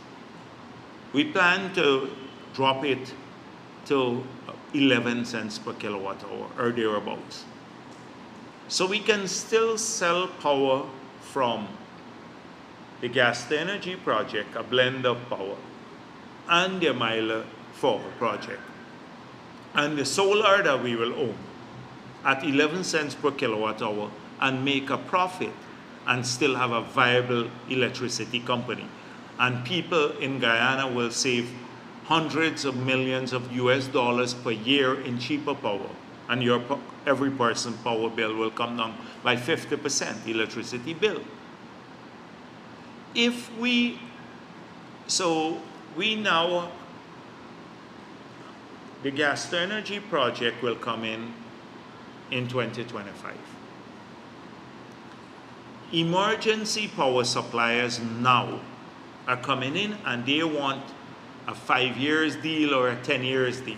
We plan to drop it to 11 cents per kilowatt hour, or thereabouts. So we can still sell power from the gas-to-energy project, a blend of power, and the Mile 4 project. And the solar that we will own at 11 cents per kilowatt hour and make a profit and still have a viable electricity company. And people in Guyana will save hundreds of millions of US dollars per year in cheaper power. And every person power bill will come down by 50%, electricity bill. The gas-to-energy project will come in 2025. Emergency power suppliers now are coming in and they want a 5 years deal or a 10 years deal.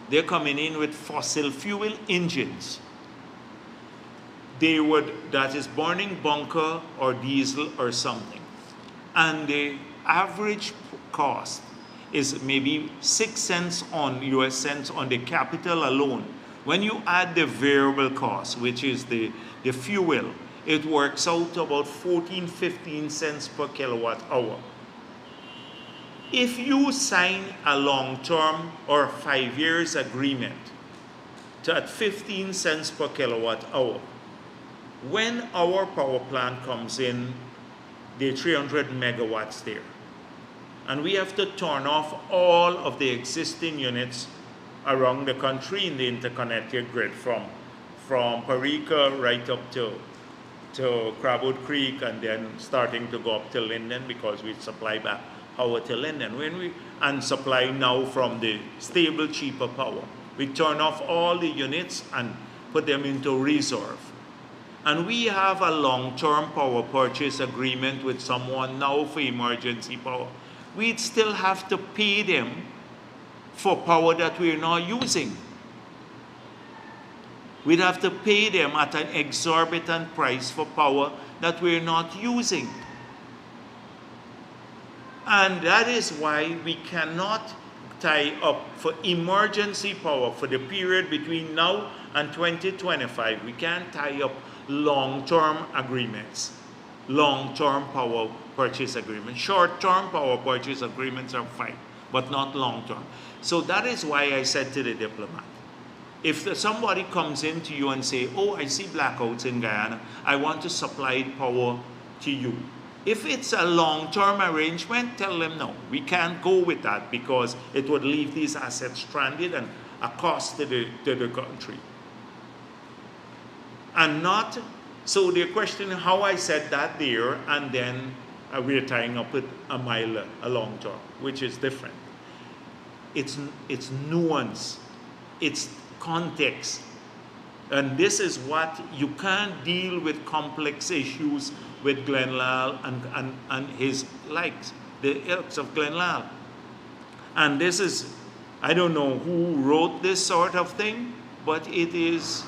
They're coming in with fossil fuel engines. That is burning bunker or diesel or something. And the average cost is maybe 6 cents on US cents on the capital alone. When you add the variable cost, which is the fuel, it works out to about 14, 15 cents per kilowatt hour. If you sign a long-term or 5 years agreement at 15 cents per kilowatt hour, when our power plant comes in, the 300 megawatts there, and we have to turn off all of the existing units around the country in the interconnected grid from Parika right up to Crabwood Creek, and then starting to go up to Linden, because we supply back power to Linden. And supply now from the stable, cheaper power. We turn off all the units and put them into reserve. And we have a long-term power purchase agreement with someone now for emergency power. We'd still have to pay them for power that we're not using. We'd have to pay them at an exorbitant price for power that we're not using. And that is why we cannot tie up for emergency power for the period between now and 2025. We can't tie up long-term agreements, long-term power purchase agreements. Short-term power purchase agreements are fine, but not long-term. So that is why I said to the diplomat, if somebody comes in to you and say, oh, I see blackouts in Guyana, I want to supply power to you. If it's a long-term arrangement, tell them no, we can't go with that, because it would leave these assets stranded and a cost to the country. And not, so the question how I said that there, and then we're tying up with a mile, a long term, which is different. It's nuance, it's context. And this is what, you can't deal with complex issues with Glenn Lal and his likes, the ilks of Glenn Lal. And this is, I don't know who wrote this sort of thing, but it is,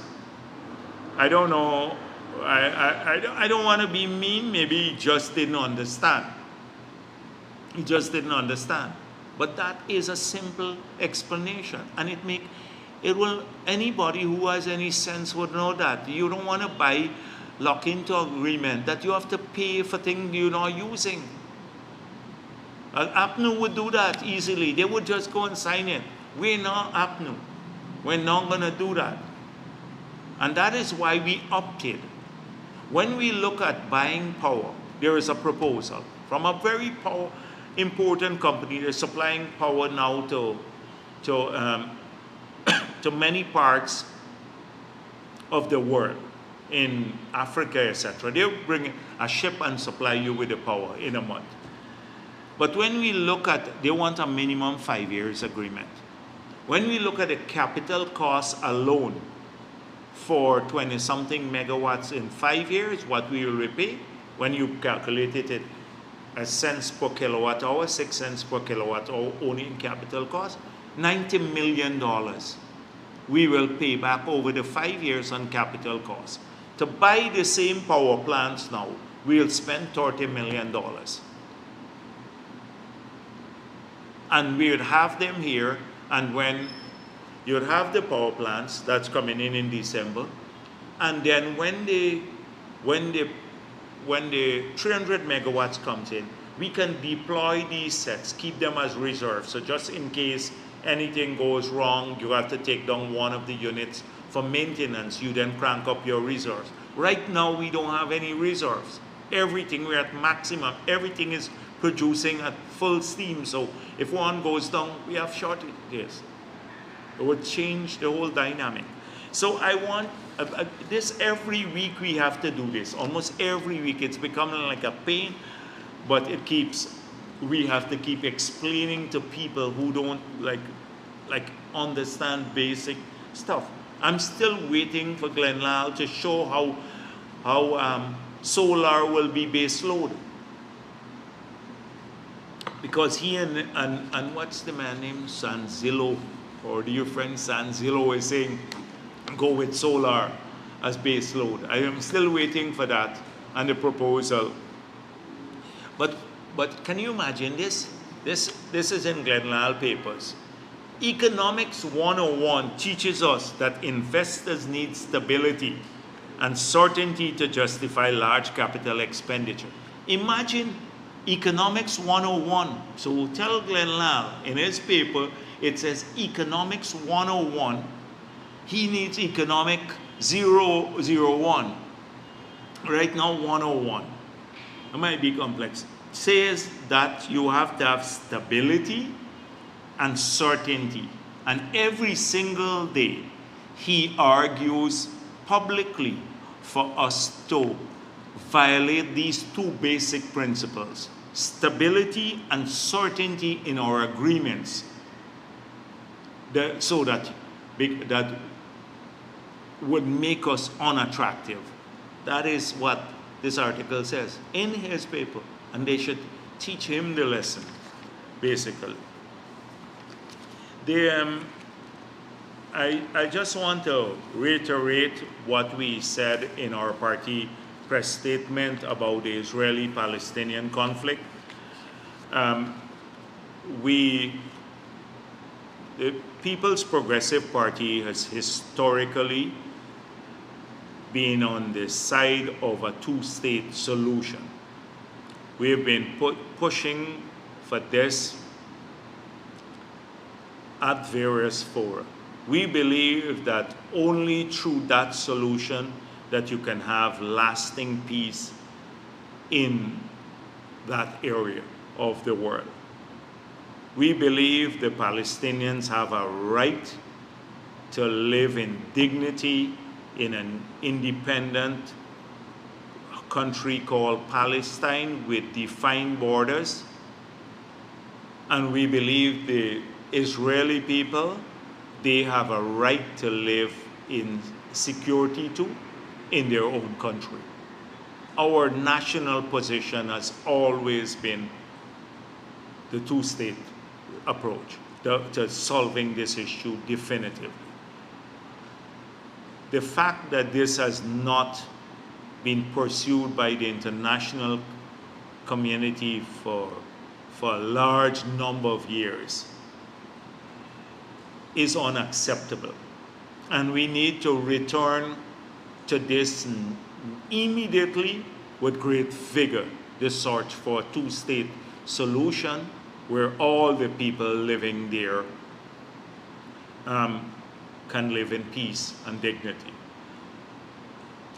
I don't know, I don't want to be mean, maybe he just didn't understand. He just didn't understand. But that is a simple explanation, and anybody who has any sense would know that. You don't want to lock into agreement that you have to pay for things you're not using. APNU would do that easily. They would just go and sign it. We're not APNU. We're not going to do that. And that is why we opted. When we look at buying power, there is a proposal from a very important company. They're supplying power now to many parts of the world, in Africa, etc. They'll bring a ship and supply you with the power in a month. But when we look at, they want a minimum 5 years agreement. When we look at the capital cost alone for 20-something megawatts in 5 years, what we will repay, when you calculated it as cents per kilowatt hour, 6 cents per kilowatt hour only in capital cost, $90 million. We will pay back over the 5 years on capital costs. To buy the same power plants now, we'll spend $30 million. And we would have them here, and when you would have the power plants that's coming in December, and then when when the 300 megawatts comes in, we can deploy these sets, keep them as reserves. So just in case anything goes wrong, you have to take down one of the units for maintenance, you then crank up your reserves. Right now, we don't have any reserves. Everything, we're at maximum. Everything is producing at full steam. So if one goes down, we have shortages. It would change the whole dynamic. So I want this every week we have to do this. Almost every week it's becoming like a pain, but we have to keep explaining to people who don't like understand basic stuff. I'm still waiting for Glenn Lal to show how solar will be base load. Because he and what's the man named Sanzillo, or your friend Sanzillo is saying, go with solar as base load. I am still waiting for that and the proposal. But can you imagine this? This is in Glenn Lal papers. Economics 101 teaches us that investors need stability and certainty to justify large capital expenditure. Imagine Economics 101. So tell Glenn Lal in his paper, it says Economics 101. He needs Economic 001. Right now, 101. It might be complex. Says that you have to have stability and certainty. And every single day, he argues publicly for us to violate these two basic principles: stability and certainty in our agreements, so that would make us unattractive. That is what this article says in his paper, and they should teach him the lesson, basically. I just want to reiterate what we said in our party press statement about the Israeli-Palestinian conflict. The People's Progressive Party has historically been on the side of a two-state solution. We've been pushing for this at various fora. We believe that only through that solution that you can have lasting peace in that area of the world. We believe the Palestinians have a right to live in dignity in an independent country called Palestine with defined borders. And we believe the Israeli people, they have a right to live in security too in their own country. Our national position has always been the two-state approach to solving this issue definitively. The fact that this has not been pursued by the international community for a large number of years is unacceptable. And we need to return to this immediately with great vigor, the search for a two-state solution where all the people living there can live in peace and dignity.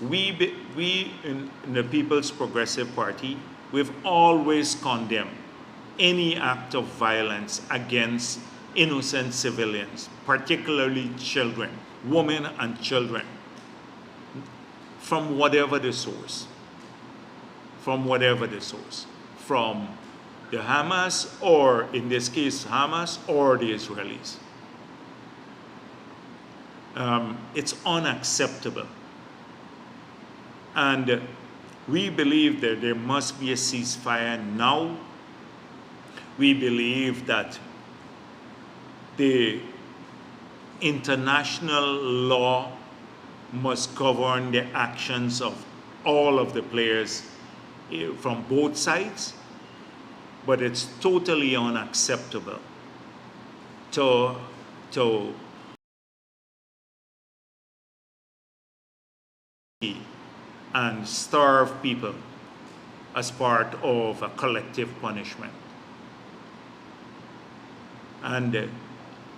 We in the People's Progressive Party, we've always condemned any act of violence against innocent civilians, particularly children, women and children, from whatever the source. From whatever the source. From the Hamas, or in this case, Hamas, or the Israelis. It's unacceptable. And we believe that there must be a ceasefire now. We believe that the international law must govern the actions of all of the players from both sides, but it's totally unacceptable to and starve people as part of a collective punishment. And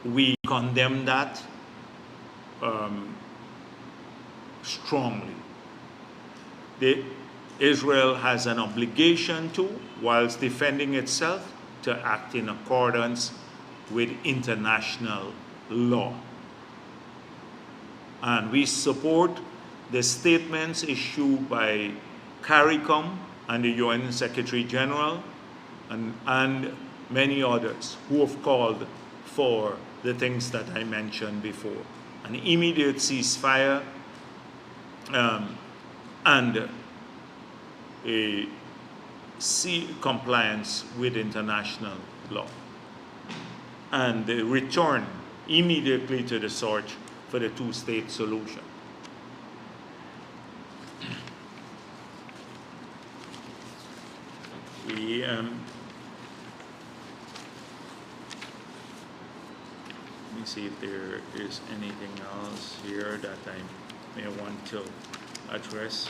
we condemn that strongly. Israel has an obligation to, whilst defending itself, to act in accordance with international law. And we support the statements issued by CARICOM and the UN Secretary General and many others who have called for the things that I mentioned before. An immediate ceasefire and a compliance with international law, and the return immediately to the search for the two-state solution. Let me see if there is anything else here that I may want to address.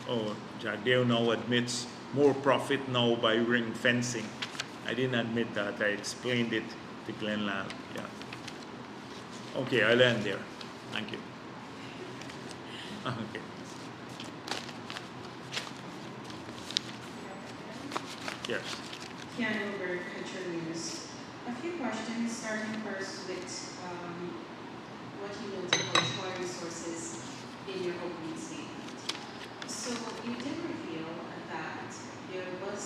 Oh, Jagdeo now admits more profit now by ring fencing. I didn't admit that. I explained it to Glenn Lal. Yeah. Okay, I'll end there. Thank you. Okay. Yes. Piano Bird, Culture News. A few questions, starting first with what you noted about water resources in your opening statement. So you did reveal that there was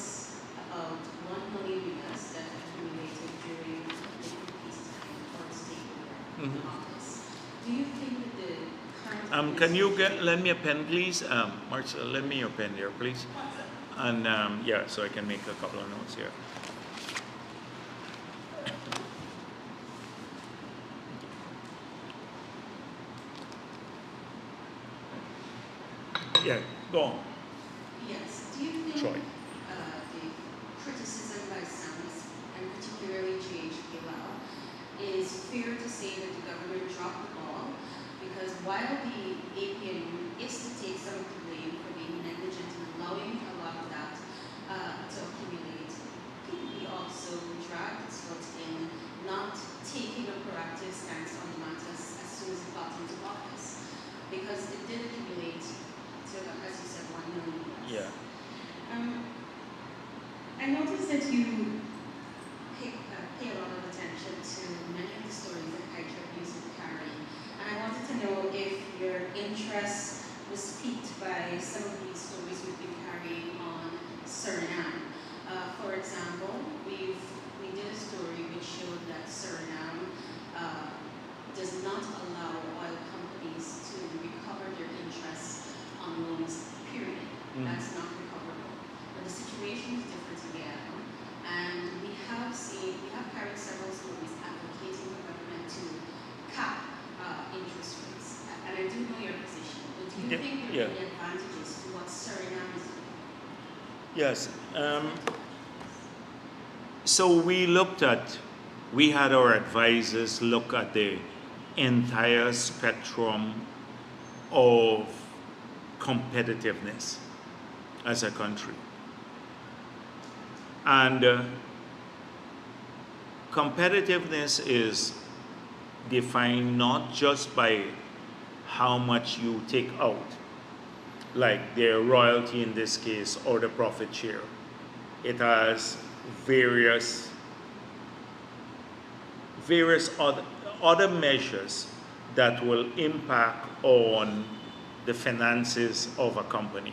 about 1 million US that accumulated during the peacetime or state war office. Do you think that the current Can you lend me a pen, please? Marcel, lend me your pen there, please. And yeah, so I can make a couple of notes here. Yeah, go on. Yes. Do you think Troy. The criticism by some, and particularly GHK Lao, is fair to say that the government dropped the ball? Because while the APNU is to take some of the blame for being negligent in allowing a lot of that to accumulate, PPP also dragged its foot in not taking a proactive stance on the matters as soon as it got into office, because it did accumulate to, as you said, 1 million US. Yeah. I noticed that you pay a lot of attention to many of the stories that Hydra used to carry, and I wanted to know if your interest was piqued by some of these stories we've been carrying on Suriname. For example, we did a story which showed that Suriname does not allow oil companies to recover their interest on loans, period. That's not recoverable. But the situation is different again. And we have carried several stories advocating for government to cap interest rates. And I do know your position, but do you think there are any advantages to what Suriname is doing? Yes. So we had our advisors look at the entire spectrum of competitiveness as a country. And competitiveness is defined not just by how much you take out, like their royalty in this case, or the profit share. It has various other measures that will impact on the finances of a company.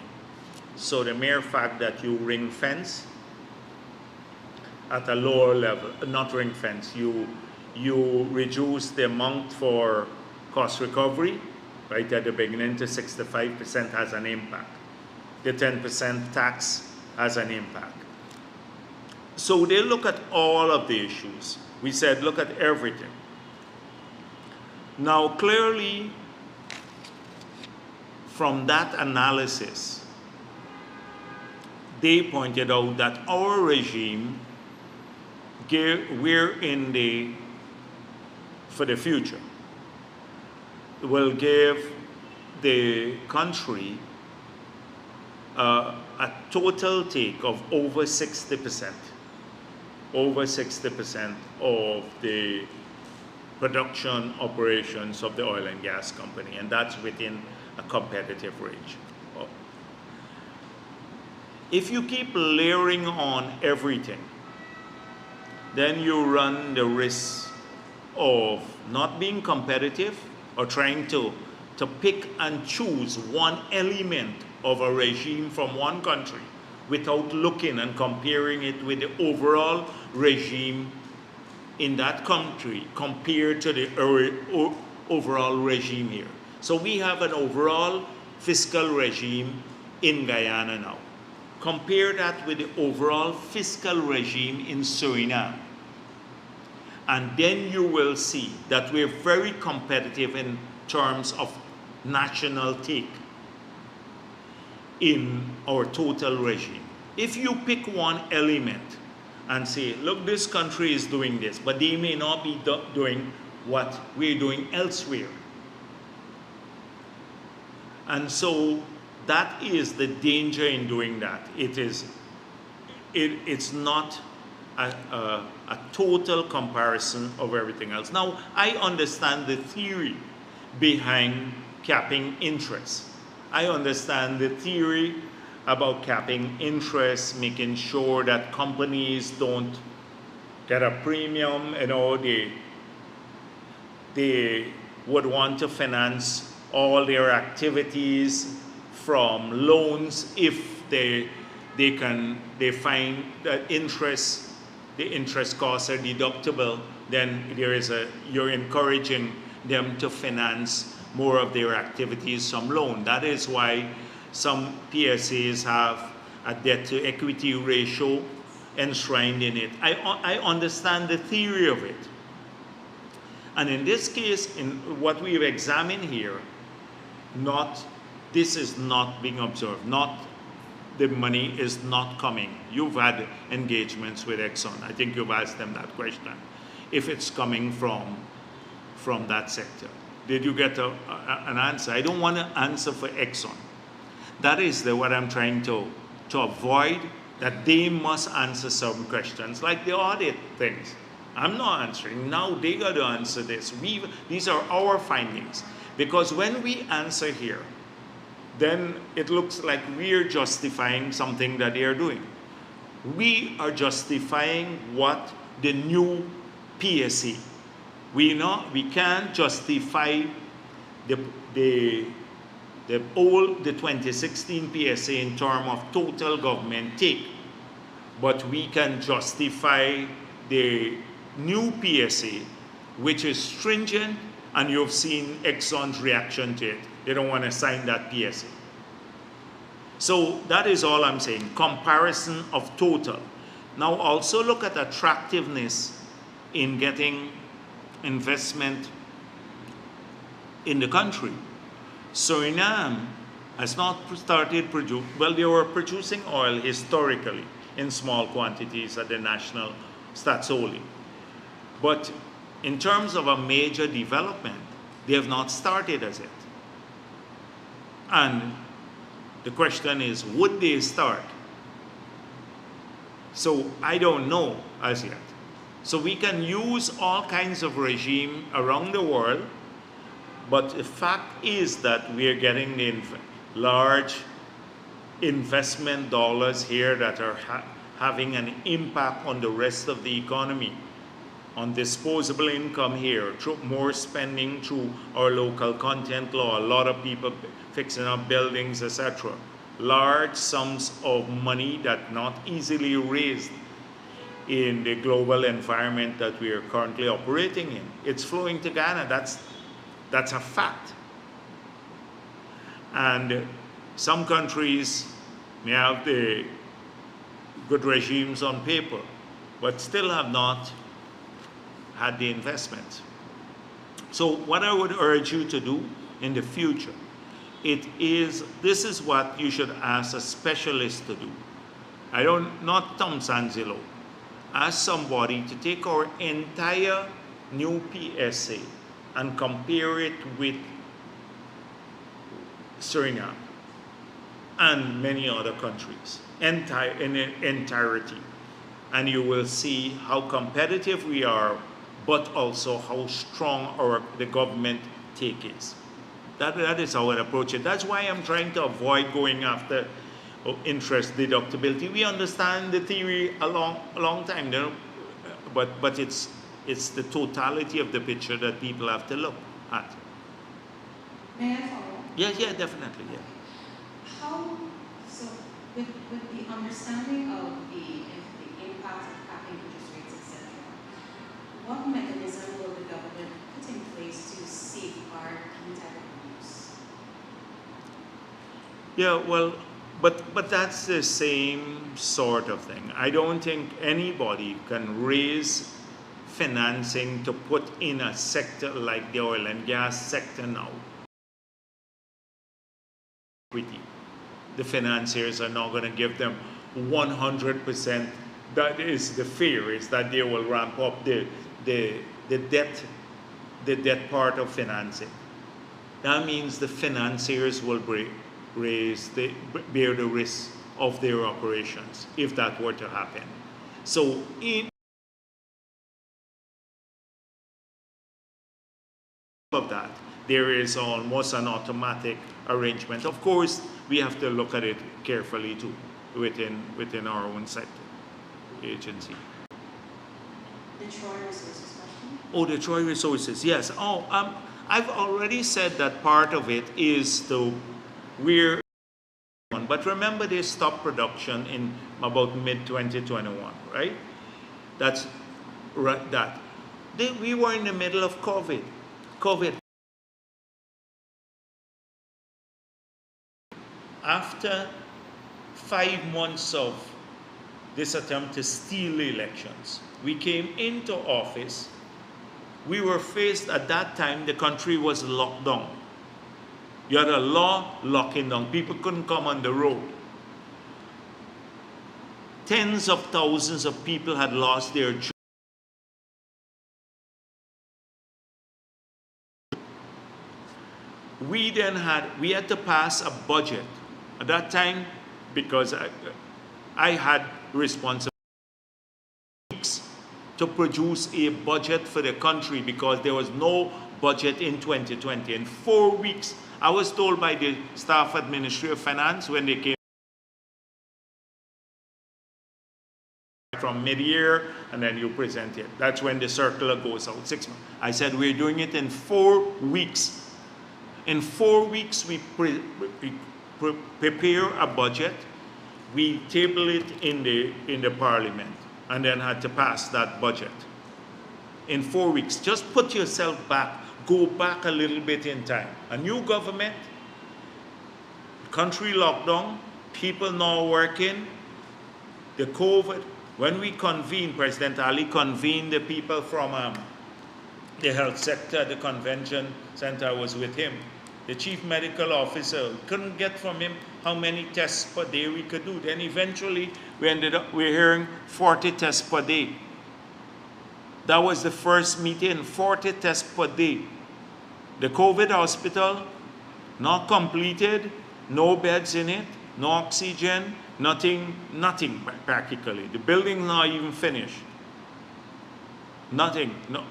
So the mere fact that you ring fence at a lower level, not ring fence, you reduce the amount for cost recovery, right at the beginning to 65% has an impact. The 10% tax has an impact. So they look at all of the issues. We said, look at everything. Now, clearly, from that analysis, they pointed out that our regime, for the future, will give the country a total take of over 60%. Over 60% of the production operations of the oil and gas company, and that's within a competitive range. If you keep layering on everything, then you run the risk of not being competitive or trying to pick and choose one element of a regime from one country without looking and comparing it with the overall regime in that country compared to the overall regime here. So we have an overall fiscal regime in Guyana now. Compare that with the overall fiscal regime in Suriname. And then you will see that we're very competitive in terms of national take in our total regime. If you pick one element and say, look, this country is doing this, but they may not be doing what we're doing elsewhere. And so that is the danger in doing that. It's not a total comparison of everything else. Now, I understand the theory behind capping interest. I understand the theory about capping interest, making sure that companies don't get a premium. You know, they would want to finance all their activities from loans if they find that the interest costs are deductible. Then you're encouraging them to finance more of their activities from loan. That is why some PSAs have a debt to equity ratio enshrined in it. I understand the theory of it. And in this case, in what we've examined here, this is not being observed. The money is not coming. You've had engagements with Exxon. I think you've asked them that question. If it's coming from that sector. Did you get an answer? I don't want to answer for Exxon. That is what I'm trying to avoid, that they must answer some questions, like the audit things. I'm not answering. Now they got to answer this. These are our findings. Because when we answer here, then it looks like we're justifying something that they are doing. We are justifying what the new PSA. We can't justify the 2016 PSA in terms of total government take, but we can justify the new PSA, which is stringent, and you've seen Exxon's reaction to it. They don't want to sign that PSA. So that is all I'm saying. Comparison of total. Now also look at attractiveness in getting investment in the country. Suriname has not started producing, well, they were producing oil historically in small quantities at the national Staatsolie. But in terms of a major development, they have not started as yet. And the question is, would they start? So I don't know as yet. So we can use all kinds of regime around the world, but the fact is that we are getting the large investment dollars here that are having an impact on the rest of the economy, on disposable income here, through more spending through our local content law, a lot of people fixing up buildings, etc. Large sums of money that not easily raised in the global environment that we are currently operating in. It's flowing to Ghana. That's a fact. And some countries may have the good regimes on paper, but still have not had the investment. So what I would urge you to do in the future, this is what you should ask a specialist to do. Not Tom Sanzillo. Ask somebody to take our entire new PSA and compare it with Suriname and many other countries in entirety. And you will see how competitive we are, but also how strong the government take is. That is how I approach it. That's why I'm trying to avoid going after interest deductibility. We understand the theory a long time, you know, but it's the totality of the picture that people have to look at. May I follow? Yes, yeah, definitely, yeah. How, so with the understanding of the impact of capping interest rates, etc., what mechanism will the government put in place to safeguard these type of use? Yeah, well, but that's the same sort of thing. I don't think anybody can raise financing to put in a sector like the oil and gas sector now. The financiers are not going to give them 100%. That is the fear, is that they will ramp up the debt part of financing. That means the financiers will bear the risk of their operations if that were to happen. So in of that, there is almost an automatic arrangement. Of course, we have to look at it carefully too within our own sector agency. The Troy resources question? Oh, the Troy resources, yes. Oh, I've already said that part of it is but remember they stopped production in about mid-2021, right? That's right. We were in the middle of COVID. After 5 months of this attempt to steal the elections, we came into office. We were faced at that time, the country was locked down. You had a law locking down. People couldn't come on the road. Tens of thousands of people had lost their jobs. We had to pass a budget. At that time, because I had responsibility to produce a budget for the country because there was no budget in 2020. In 4 weeks, I was told by the staff at Ministry of Finance when they came from mid-year, and then you present it. That's when the circular goes out, 6 months. I said, we're doing it in 4 weeks. In 4 weeks, we prepare a budget, we table it in the parliament, and then had to pass that budget. In 4 weeks, just put yourself back, go back a little bit in time. A new government, country locked down, people now working, the COVID. When we convened, President Ali convened the people from the health sector, the convention center. I was with him. The chief medical officer couldn't get from him how many tests per day we could do. Then eventually we're hearing 40 tests per day. That was the first meeting, 40 tests per day. The COVID hospital, not completed, no beds in it, no oxygen, nothing practically. The building not even finished. Nothing, no.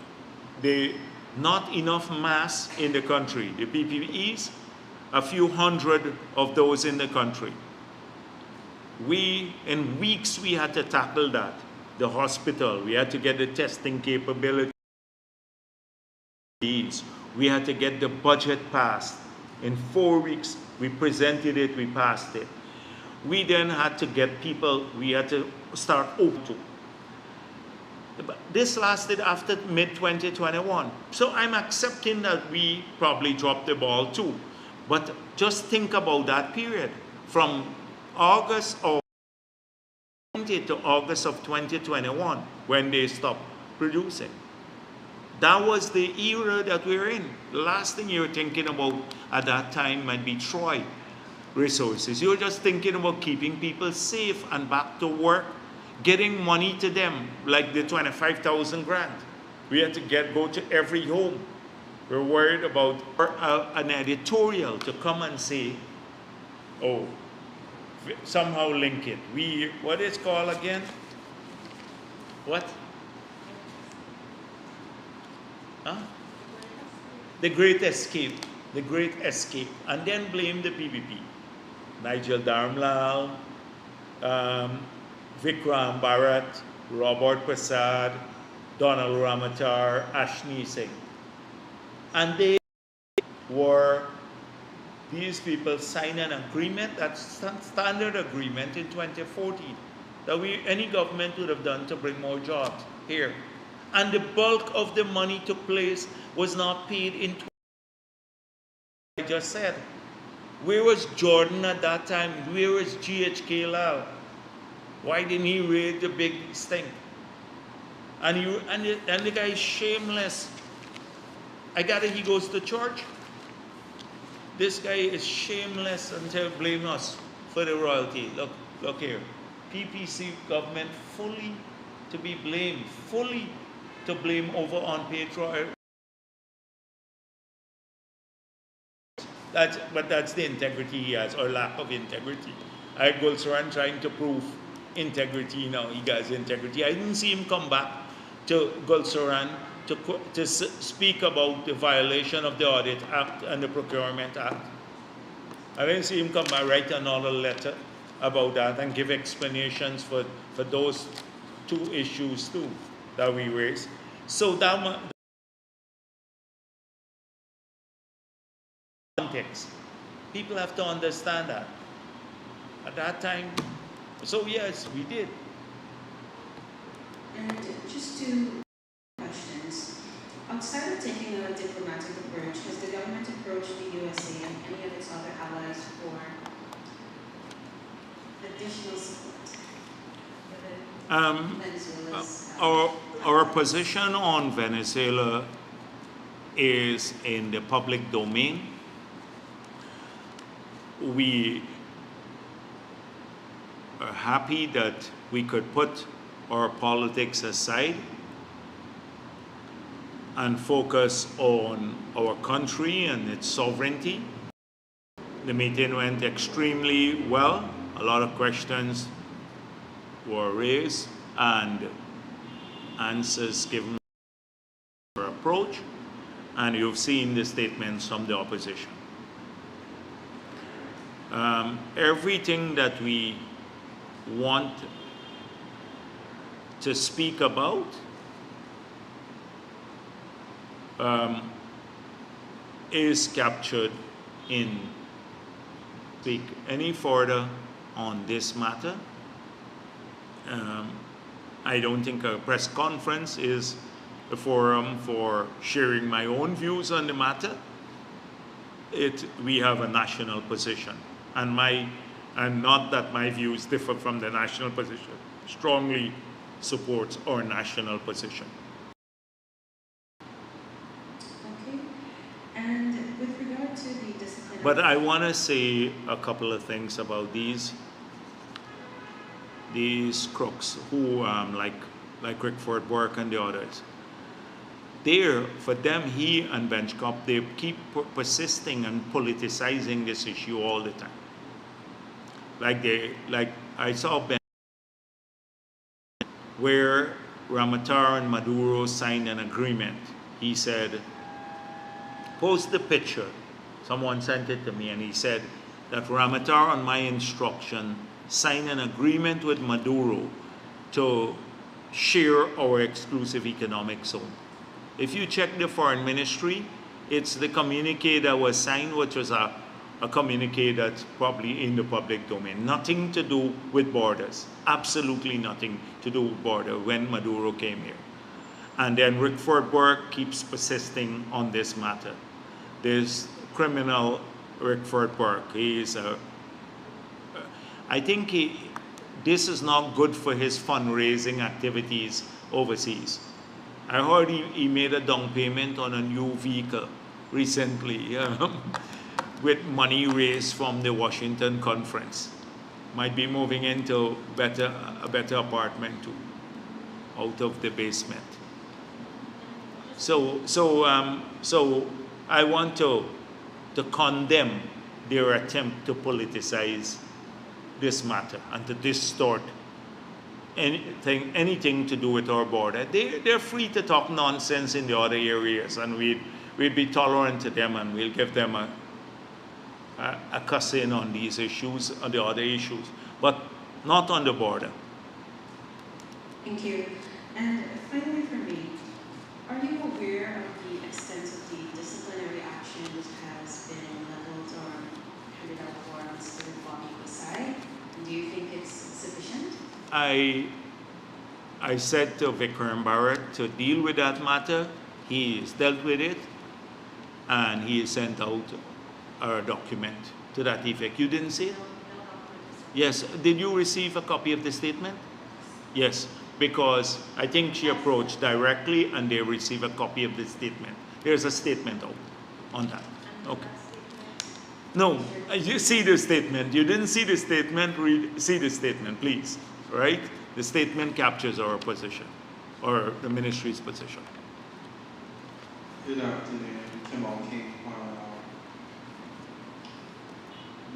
Not enough masks in the country. The PPEs, a few hundred of those in the country. In weeks, we had to tackle that. The hospital, we had to get the testing capabilities. We had to get the budget passed. In 4 weeks, we presented it, we passed it. We then had to get people, we had to start over. This lasted after mid-2021. So I'm accepting that we probably dropped the ball too. But just think about that period. From August of 2020 to August of 2021, when they stopped producing. That was the era that we're in. The last thing you're thinking about at that time might be Troy resources. You're just thinking about keeping people safe and back to work, getting money to them, like the 25,000 grant. We had to go to every home. We're worried about an editorial to come and say, oh, somehow link it. What it's called again? What? Huh? The Great Escape. The Great Escape. And then blame the PPP. Nigel Dharmlal, Vikram Bharat, Robert Prasad, Donald Ramatar, Ashni Singh. And these people signed an agreement, that's standard agreement in 2014, that any government would have done to bring more jobs here. And the bulk of the money took place was not paid in I just said. Where was Jordan at that time? Where was GHK Lal? Why didn't he raise the big stink? And the guy is shameless. I gather he goes to church. This guy is shameless until blame us for the royalty. Look here. PPC government fully to be blamed, fully to blame over unpaid royalty. But that's the integrity he has, or lack of integrity. I had Gulsaran trying to prove integrity now. He has integrity. I didn't see him come back to Gulsaran to speak about the violation of the Audit Act and the Procurement Act. I didn't see him come back, write another letter about that and give explanations for those two issues too that we raised. So that context, people have to understand that. At that time, so yes, we did. And just two questions. Outside of taking a diplomatic approach, has the government approached the USA and any of its other allies for additional support? Venezuela's Our position on Venezuela is in the public domain. We are happy that we could put our politics aside and focus on our country and its sovereignty. The meeting went extremely well. A lot of questions were raised and answers given for approach, and you've seen the statements from the opposition. Everything that we want to speak about is captured in speak any further on this matter. I don't think a press conference is a forum for sharing my own views on the matter. We have a national position, and not that my views differ from the national position, strongly supports our national position. Okay. And with regard to the discipline... But I want to say a couple of things about these crooks who, like Rickford Burke and the others. For them, he and Benchcop, they keep persisting and politicizing this issue all the time. Like I saw Ben, where Ramatar and Maduro signed an agreement. He said, post the picture. Someone sent it to me, and he said that Ramatar, on my instruction, signed an agreement with Maduro to share our exclusive economic zone. If you check the foreign ministry, it's the communique that was signed, which was a communique that's probably in the public domain. Nothing to do with borders. Absolutely nothing to do with border when Maduro came here. And then Rickford Burke keeps persisting on this matter. This criminal Rickford Burke, I think this is not good for his fundraising activities overseas. I heard he made a down payment on a new vehicle recently with money raised from the Washington conference. Might be moving into a better apartment too, out of the basement. So I want to condemn their attempt to politicize this matter and to distort anything to do with our border. They're free to talk nonsense in the other areas, and we'd be tolerant to them, and we'll give them a cussing on these issues, on the other issues, but not on the border. Thank you. And finally for me, are you aware of the extent of the disciplinary action which has been leveled or carried out for Mr. Bobby Wasai? Do you think it's sufficient? I said to Vikram Bharat to deal with that matter. He has dealt with it, and he sent out a document to that effect. You didn't see it? Yes. Did you receive a copy of the statement? Yes, because I think she approached directly and they received a copy of the statement. There's a statement out on that. Okay. No, you see the statement. You didn't see the statement, see the statement, please. Right? The statement captures our position, or the ministry's position. Good afternoon, Jamal King.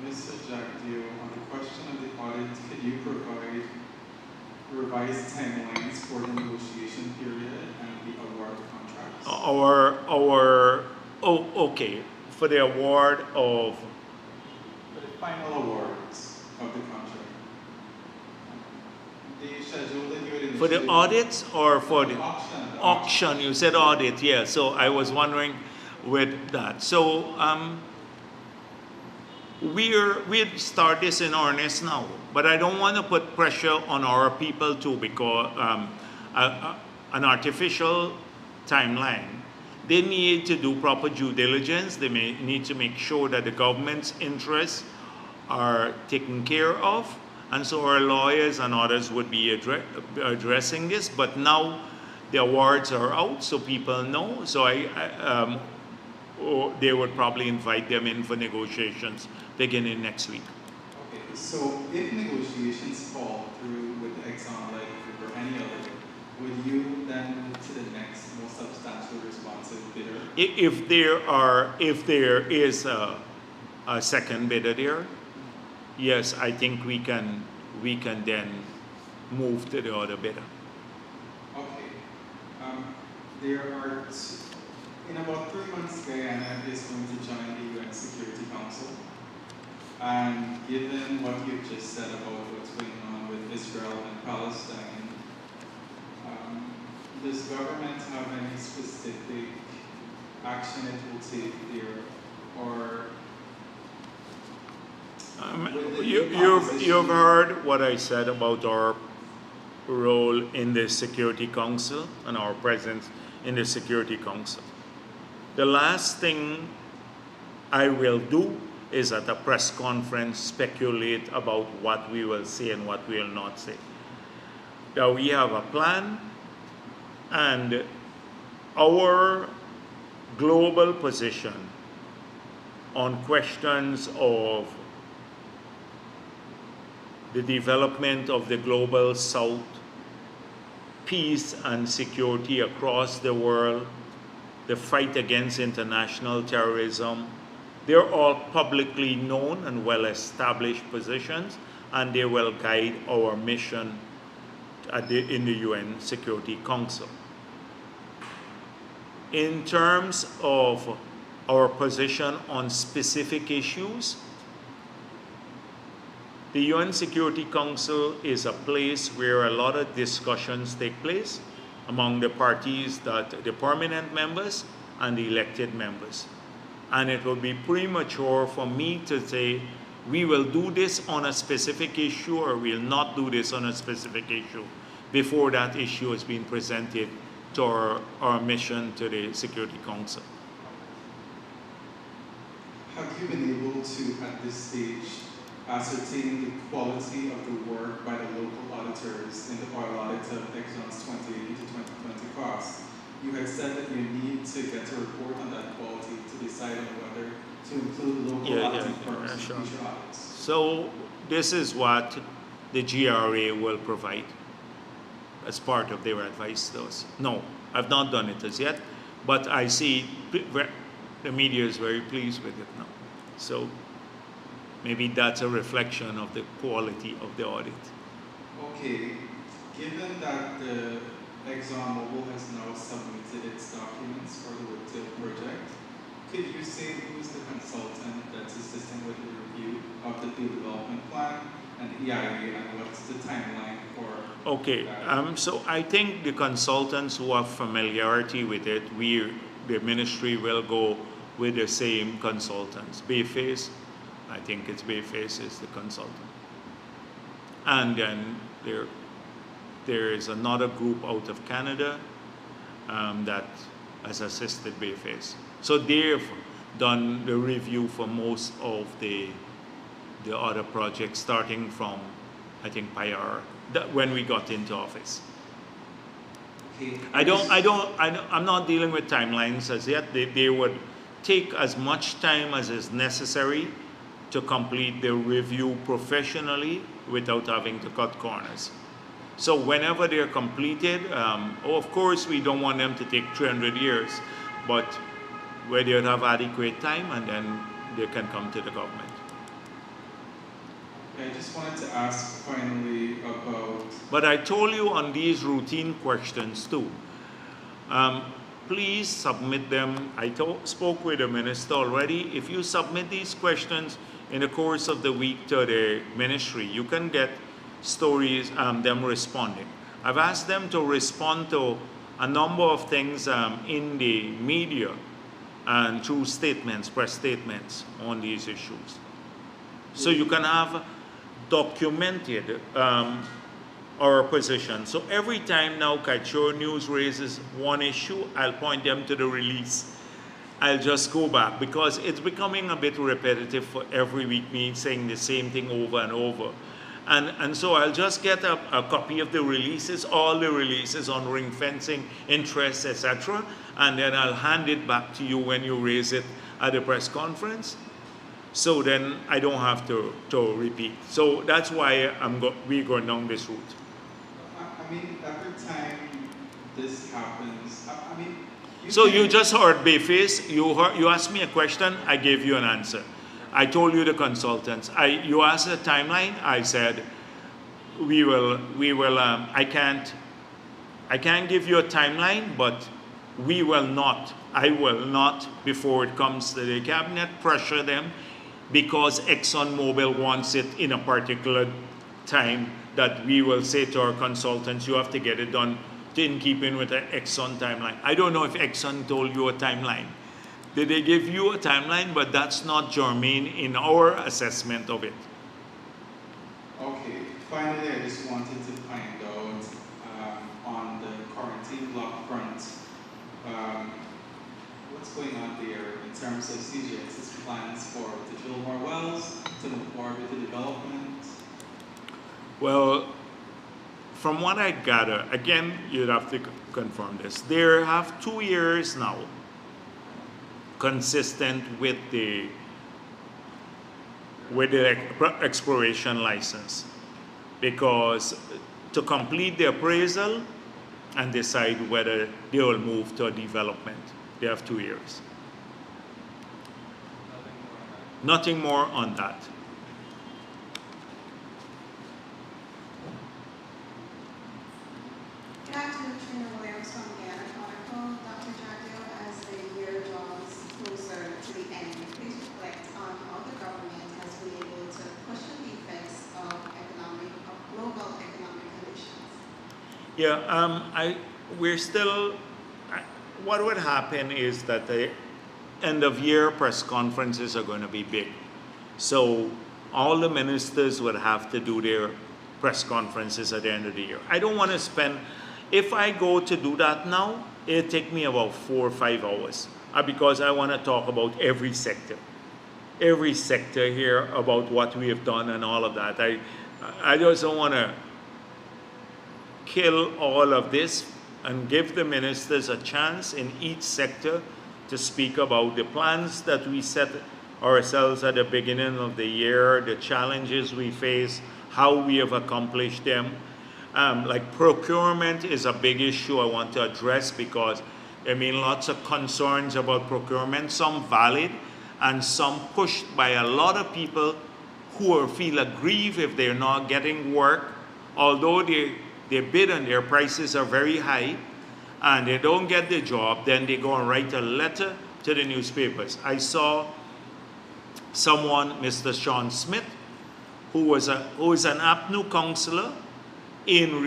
Mr. Jagdeo, on the question of the audit, could you provide revised timelines for the negotiation period and the award contracts? Okay. For the award of... For the final awards of the contract. The schedule that you had For the audits or for the auction? Auction, you said audit, yeah. So I was wondering with that. So we'd start this in earnest now, but I don't want to put pressure on our people too, because an artificial timeline. They need to do proper due diligence. They may need to make sure that the government's interests are taken care of, and so our lawyers and others would be addressing this. But now the awards are out, so people know. So they would probably invite them in for negotiations beginning next week. Okay, so if negotiations fall through with Exxon Light or any other, would you then move to the next most substantial responsive bidder? If there is a second bidder there, yes, I think we can then move to the other bidder. Okay. There are in about 3 months, Guyana is going to join the UN Security Council. And given what you've just said about what's going on with Israel and Palestine, does government have any specific action it will take there, or you've heard what I said about our role in the Security Council and our presence in the Security Council. The last thing I will do is at a press conference speculate about what we will say and what we will not say. Now we have a plan, and our global position on questions of the development of the global South, peace and security across the world, the fight against international terrorism, they're all publicly known and well-established positions, and they will guide our mission in the UN Security Council. In terms of our position on specific issues, the UN Security Council is a place where a lot of discussions take place among the parties, that the permanent members and the elected members. And it will be premature for me to say, we will do this on a specific issue or we'll not do this on a specific issue before that issue has been presented to our mission to the Security Council. have you been able to, at this stage, ascertain the quality of the work by the local auditors in the oil audit of Exxon's 2018 to 2020 costs? You had said that you need to get a report on that quality to decide on whether to include local auditing firms in future audits. So this is what the GRA will provide as part of their advice to us. No, I've not done it as yet, but I see the media is very pleased with it now. So maybe that's a reflection of the quality of the audit. Okay, given that the ExxonMobil has now submitted its documents for the Whiptail project, could you say who's the consultant that's assisting with the review of the field development plan and the EIA, and what's the timeline for Okay, that? so I think the consultants who have familiarity with it, the ministry will go with the same consultants. Bayface, I think it's Bayface is the consultant. And then there is another group out of Canada that has assisted Bayface. So they've done the review for most of the other projects, starting from, I think, PIR, when we got into office. Okay, I'm not dealing with timelines as yet. They would take as much time as is necessary to complete the review professionally without having to cut corners. So whenever they're completed, of course we don't want them to take 300 years, but where they'd have adequate time, and then they can come to the government. I just wanted to ask finally about... But I told you on these routine questions too. Please submit them. I spoke with the minister already. If you submit these questions in the course of the week to the ministry, you can get stories, them responding. I've asked them to respond to a number of things in the media and through statements, press statements on these issues. So you can have documented our position. So every time now Kaichur News raises one issue, I'll point them to the release. I'll just go back because it's becoming a bit repetitive for every week, me saying the same thing over and over. And so I'll just get a copy of the releases, all the releases on ring fencing, interest, etc. And then I'll hand it back to you when you raise it at the press conference. So then I don't have to repeat. So that's why we're going down this route. I mean, every time this happens, I mean... You just heard Bayface, you asked me a question, I gave you an answer. I told you the consultants. You asked a timeline, I said, I can't give you a timeline, but I will not, before it comes to the cabinet, pressure them because ExxonMobil wants it in a particular time that we will say to our consultants, you have to get it done in keeping with the Exxon timeline. I don't know if Exxon told you a timeline. Did they give you a timeline? But that's not germane in our assessment of it. Okay, finally I just wanted to find out on the quarantine block front, what's going on there in terms of CGX's plans to drill more wells, to move forward with the development? Well, from what I gather, again, you'd have to confirm this. They have 2 years now consistent with the exploration license, because to complete the appraisal and decide whether they will move to a development, they have 2 years. Nothing more on that. Good afternoon, Trina Williams from the article. Dr. Jagdeo, as the year draws closer to the end, please reflect on how the government has been able to cushion the effects of global economic conditions. Yeah, what would happen is that the end of year press conferences are going to be big. So all the ministers would have to do their press conferences at the end of the year. I don't want to spend, if I go to do that now, it'll take me about 4 or 5 hours because I want to talk about every sector here, about what we have done and all of that. I just don't want to kill all of this and give the ministers a chance in each sector to speak about the plans that we set ourselves at the beginning of the year, the challenges we face, how we have accomplished them. Like procurement is a big issue I want to address because lots of concerns about procurement, some valid and some pushed by a lot of people who feel aggrieved if they're not getting work, although they bid and their prices are very high, and they don't get the job, then they go and write a letter to the newspapers. I saw someone, Mr. Sean Smith, who is an APNU councillor in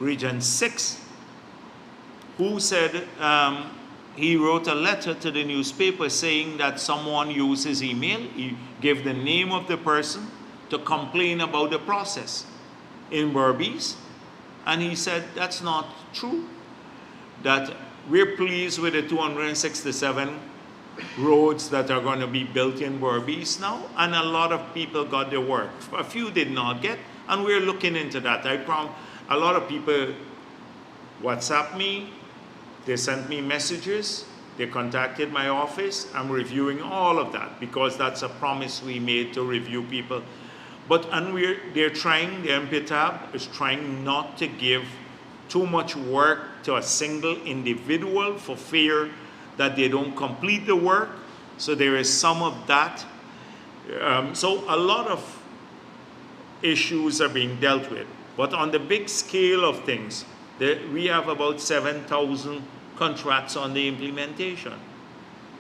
Region 6, who said he wrote a letter to the newspaper saying that someone used his email. He gave the name of the person to complain about the process in Berbice. And he said that's not true, that we're pleased with the 267 roads that are going to be built in Berbice now, and a lot of people got their work. A few did not get, and we're looking into that. A lot of people WhatsApp me, they sent me messages, they contacted my office. I'm reviewing all of that because that's a promise we made to review people. But they're trying, the MPTAB is trying not to give too much work to a single individual for fear that they don't complete the work. So there is some of that. So a lot of issues are being dealt with. But on the big scale of things, we have about 7,000 contracts on the implementation.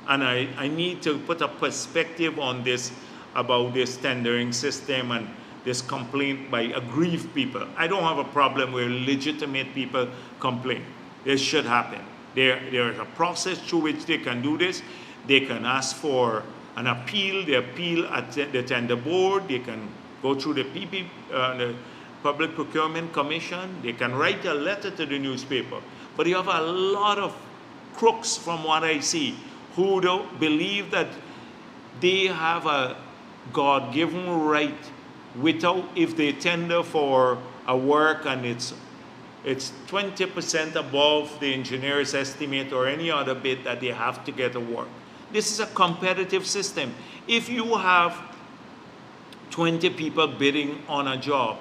And I need to put a perspective on this, about this tendering system and this complaint by aggrieved people. I don't have a problem where legitimate people complain. This should happen. There is a process through which they can do this. They can ask for an appeal. They appeal at the tender board. They can go through the PPP, the Public Procurement Commission. They can write a letter to the newspaper. But you have a lot of crooks, from what I see, who don't believe that they have a God-given right without, if they tender for a work and it's 20% above the engineer's estimate or any other bid, that they have to get a work. This is a competitive system. If you have 20 people bidding on a job,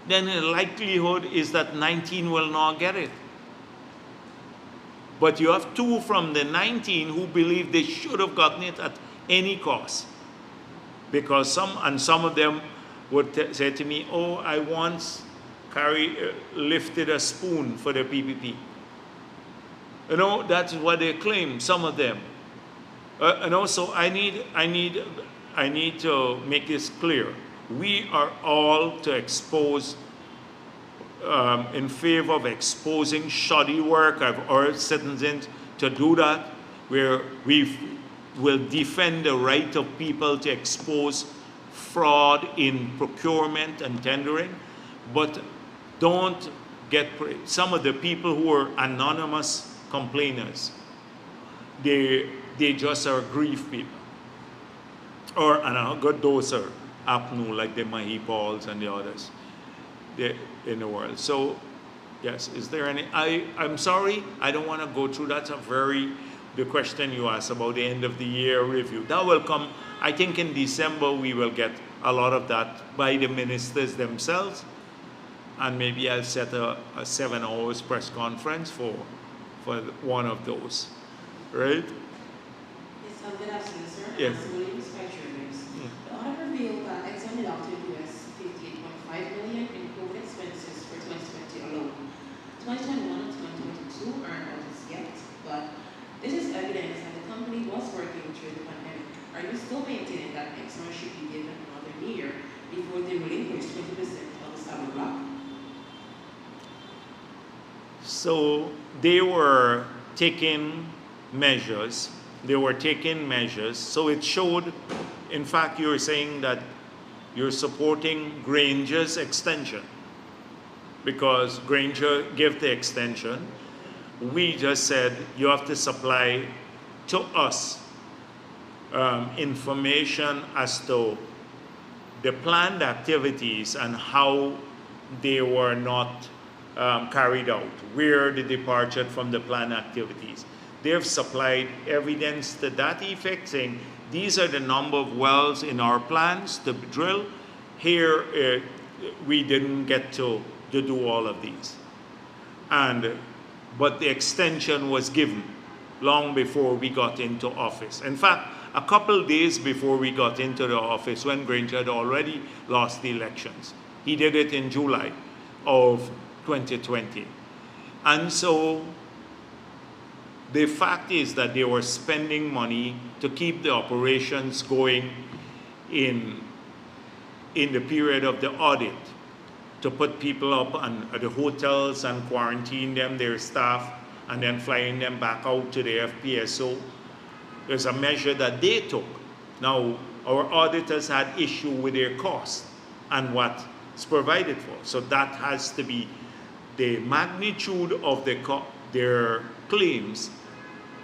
then the likelihood is that 19 will not get it. But you have 2 from the 19 who believe they should have gotten it at any cost. Because some of them would say to me, oh, I once lifted a spoon for the PPP. You know, that's what they claim, some of them. And also, I need to make this clear. We are all to expose, in favor of exposing shoddy work. I've urged citizens to do that, where we will defend the right of people to expose fraud in procurement and tendering, but don't get some of the people who are anonymous complainers. They just are grief people, or and a good those are APNU, like the Mahipals and the others in the world. So yes, is there any? I'm sorry, I don't want to go through that. The question you asked about the end of the year review, that will come. I think in December we will get a lot of that by the ministers themselves, and maybe I'll set a 7 hours press conference for one of those, right? Yes, good afternoon, sir. Yes. Williams, the audit revealed that Exxon deducted $58.5 million in COVID expenses for 2020 alone. 2021 and 2022 aren't out as yet, but this is evidence that the company was working through the pandemic. Are you still maintaining that Exxon should be given another year before they relinquish 20% of the salary block? So they were taking measures. So it showed, in fact, you're saying that you're supporting Granger's extension because Granger gave the extension. We just said you have to supply to us information as to the planned activities and how they were not carried out, where they departed from the planned activities. They have supplied evidence to that effect, saying these are the number of wells in our plans to drill. Here, we didn't get to do all of these. But the extension was given long before we got into office. In fact, a couple days before we got into the office, when Granger had already lost the elections. He did it in July of 2020. And so the fact is that they were spending money to keep the operations going in the period of the audit, to put people up at the hotels and quarantine them, their staff, and then flying them back out to the FPSO. There's a measure that they took. Now, our auditors had issue with their cost and what's provided for. So that has to be the magnitude of their claims,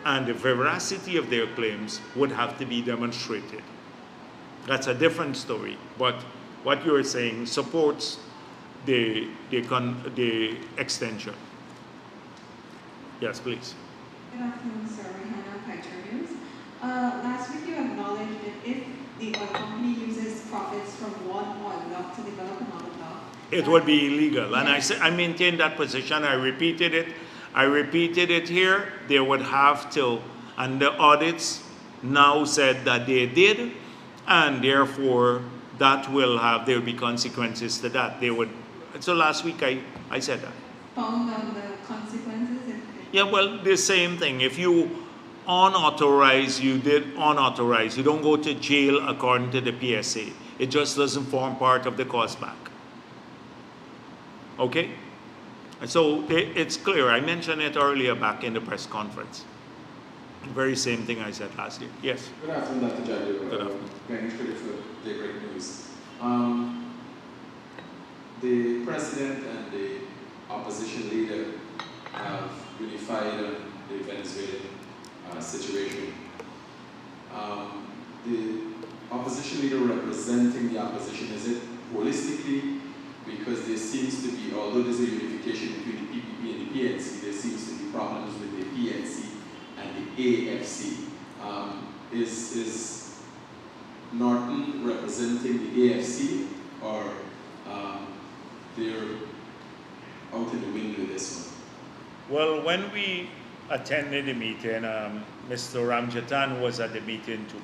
and the veracity of their claims would have to be demonstrated. That's a different story. But what you're saying supports the extension. Yes, please. Good afternoon, sir. Rihanna, Kaiser News. Last week you acknowledged that if the oil company uses profits from one oil block to develop another block, It would be illegal. And Yes. I maintain that position. I repeated it here. They would have to, and the audits now said that they did, and therefore that there'll be consequences to that. So last week I said that. found on the consequences if Yeah, well, the same thing. If you unauthorized, you did unauthorized. You don't go to jail according to the PSA. It just doesn't form part of the cost back. Okay? So it's clear. I mentioned it earlier back in the press conference. Very same thing I said last year. Yes? Good afternoon, Dr. Jagdeo. Good afternoon. Glenn Critic for Daybreak News. The president and the opposition leader have unified on the Venezuelan situation. The opposition leader representing the opposition, is it holistically? Because there seems to be, although there's a unification between the PPP and the PNC, there seems to be problems with the PNC and the AFC. Is Norton representing the AFC, or they're out in the wind with this one? Well, when we attended the meeting, Mr. Ramjatan was at the meeting too,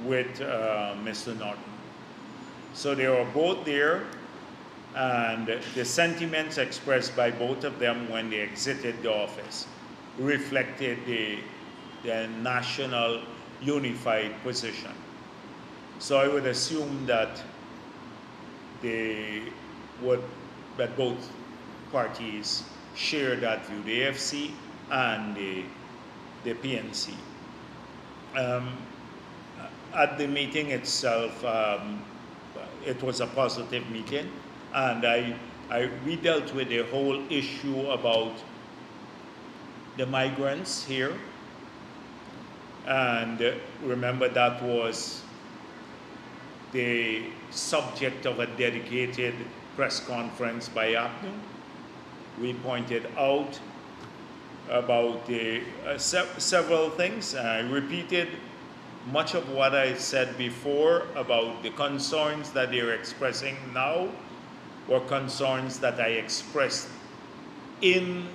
with Mr. Norton. So they were both there, and the sentiments expressed by both of them when they exited the office reflected the national unified position. So I would assume that both parties share that view, the AFC and the PNC. At the meeting itself, it was a positive meeting, and we dealt with the whole issue about the migrants here. And remember, that was the subject of a dedicated press conference by APNU. We pointed out about several things. I repeated much of what I said before about the concerns that they're expressing now were concerns that I expressed in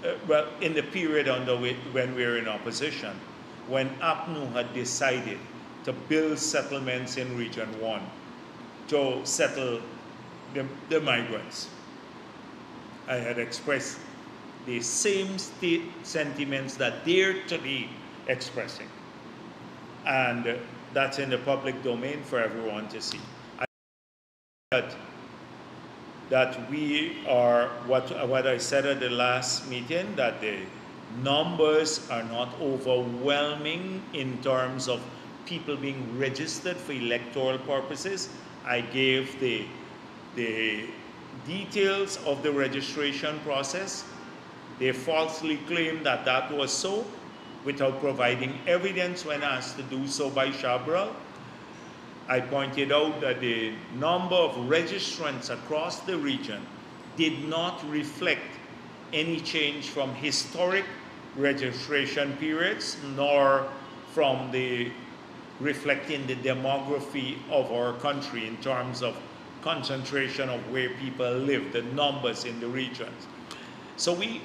the period when we were in opposition, when APNU had decided to build settlements in Region 1 to settle the migrants. I had expressed the same sentiments that they're today expressing. And that's in the public domain for everyone to see. I think that we are, what I said at the last meeting, that the numbers are not overwhelming in terms of people being registered for electoral purposes. I gave the details of the registration process. They falsely claimed that that was so without providing evidence when asked to do so by Shabral. I pointed out that the number of registrants across the region did not reflect any change from historic registration periods, nor from reflecting the demography of our country in terms of concentration of where people live, the numbers in the regions. So we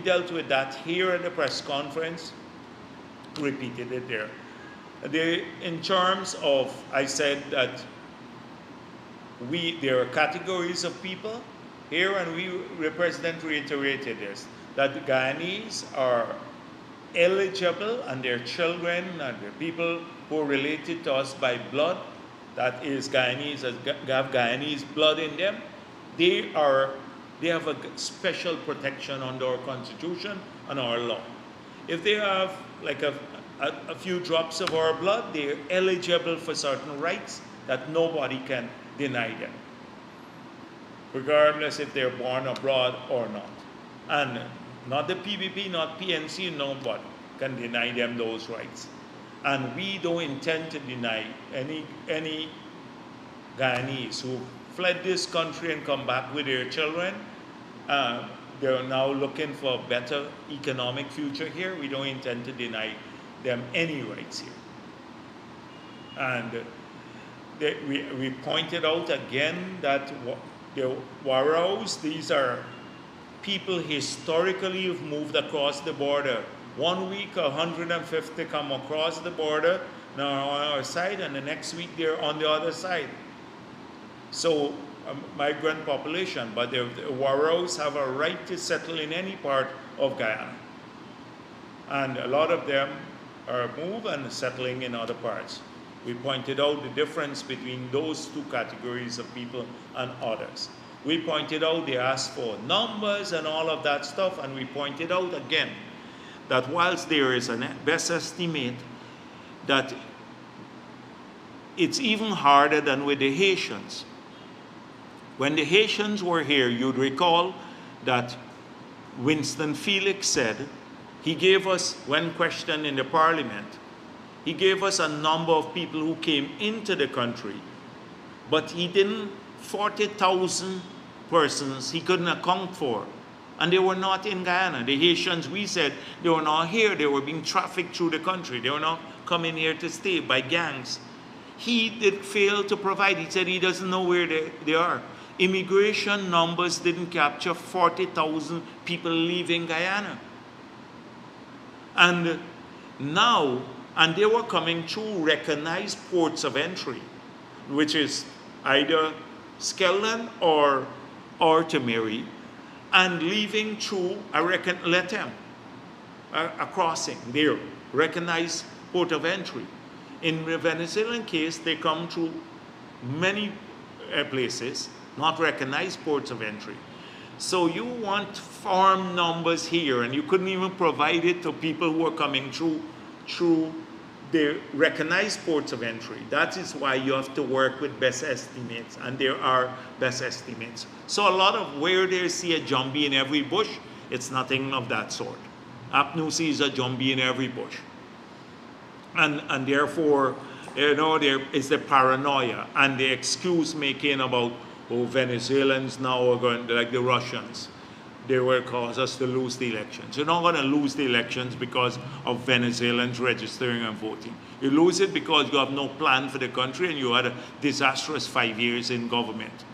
dealt with that here at the press conference. repeated it there. In terms of, I said that there are categories of people here, and the President reiterated this, that the Guyanese are eligible, and their children and the people who are related to us by blood, that is Guyanese, have Guyanese blood in them, they have a special protection under our Constitution and our law. If they have like a few drops of our blood, they're eligible for certain rights that nobody can deny them, regardless if they're born abroad or not. And not the PPP, not PNC, nobody can deny them those rights. And we don't intend to deny any Guyanese who fled this country and come back with their children. They're now looking for a better economic future here. We don't intend to deny them any rights here. And we pointed out again that the Warraws, these are people historically who've moved across the border. 1 week, 150 come across the border, now on our side, and the next week they're on the other side. So, migrant population, but the Warraws have a right to settle in any part of Guyana. And a lot of them are moved and settling in other parts. We pointed out the difference between those two categories of people and others. We pointed out they asked for numbers and all of that stuff, and we pointed out again that whilst there is a best estimate, that it's even harder than with the Haitians. When the Haitians were here, you'd recall that Winston Felix said, he gave us, when questioned in the parliament, he gave us a number of people who came into the country, but he didn't, 40,000 persons he couldn't account for. And they were not in Guyana. The Haitians, we said, they were not here. They were being trafficked through the country. They were not coming here to stay by gangs. He did fail to provide. He said he doesn't know where they are. Immigration numbers didn't capture 40,000 people leaving Guyana. And now, and they were coming through recognized ports of entry, which is either Skeldon or Temeri, and leaving through a crossing there, recognized port of entry. In the Venezuelan case, they come through many places, not recognized ports of entry. So you want farm numbers here, and you couldn't even provide it to people who are coming through the recognized ports of entry. That is why you have to work with best estimates, and there are best estimates. So a lot of where they see a jumbie in every bush, it's nothing of that sort. APNU sees a jumbie in every bush. And therefore, there is the paranoia and the excuse making about, Venezuelans now are going, like the Russians, they will cause us to lose the elections. You're not going to lose the elections because of Venezuelans registering and voting. You lose it because you have no plan for the country and you had a disastrous 5 years in government.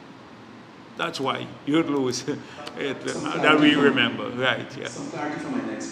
That's why you'd lose it, that we remember, right? Yeah. Some clarity for my next question.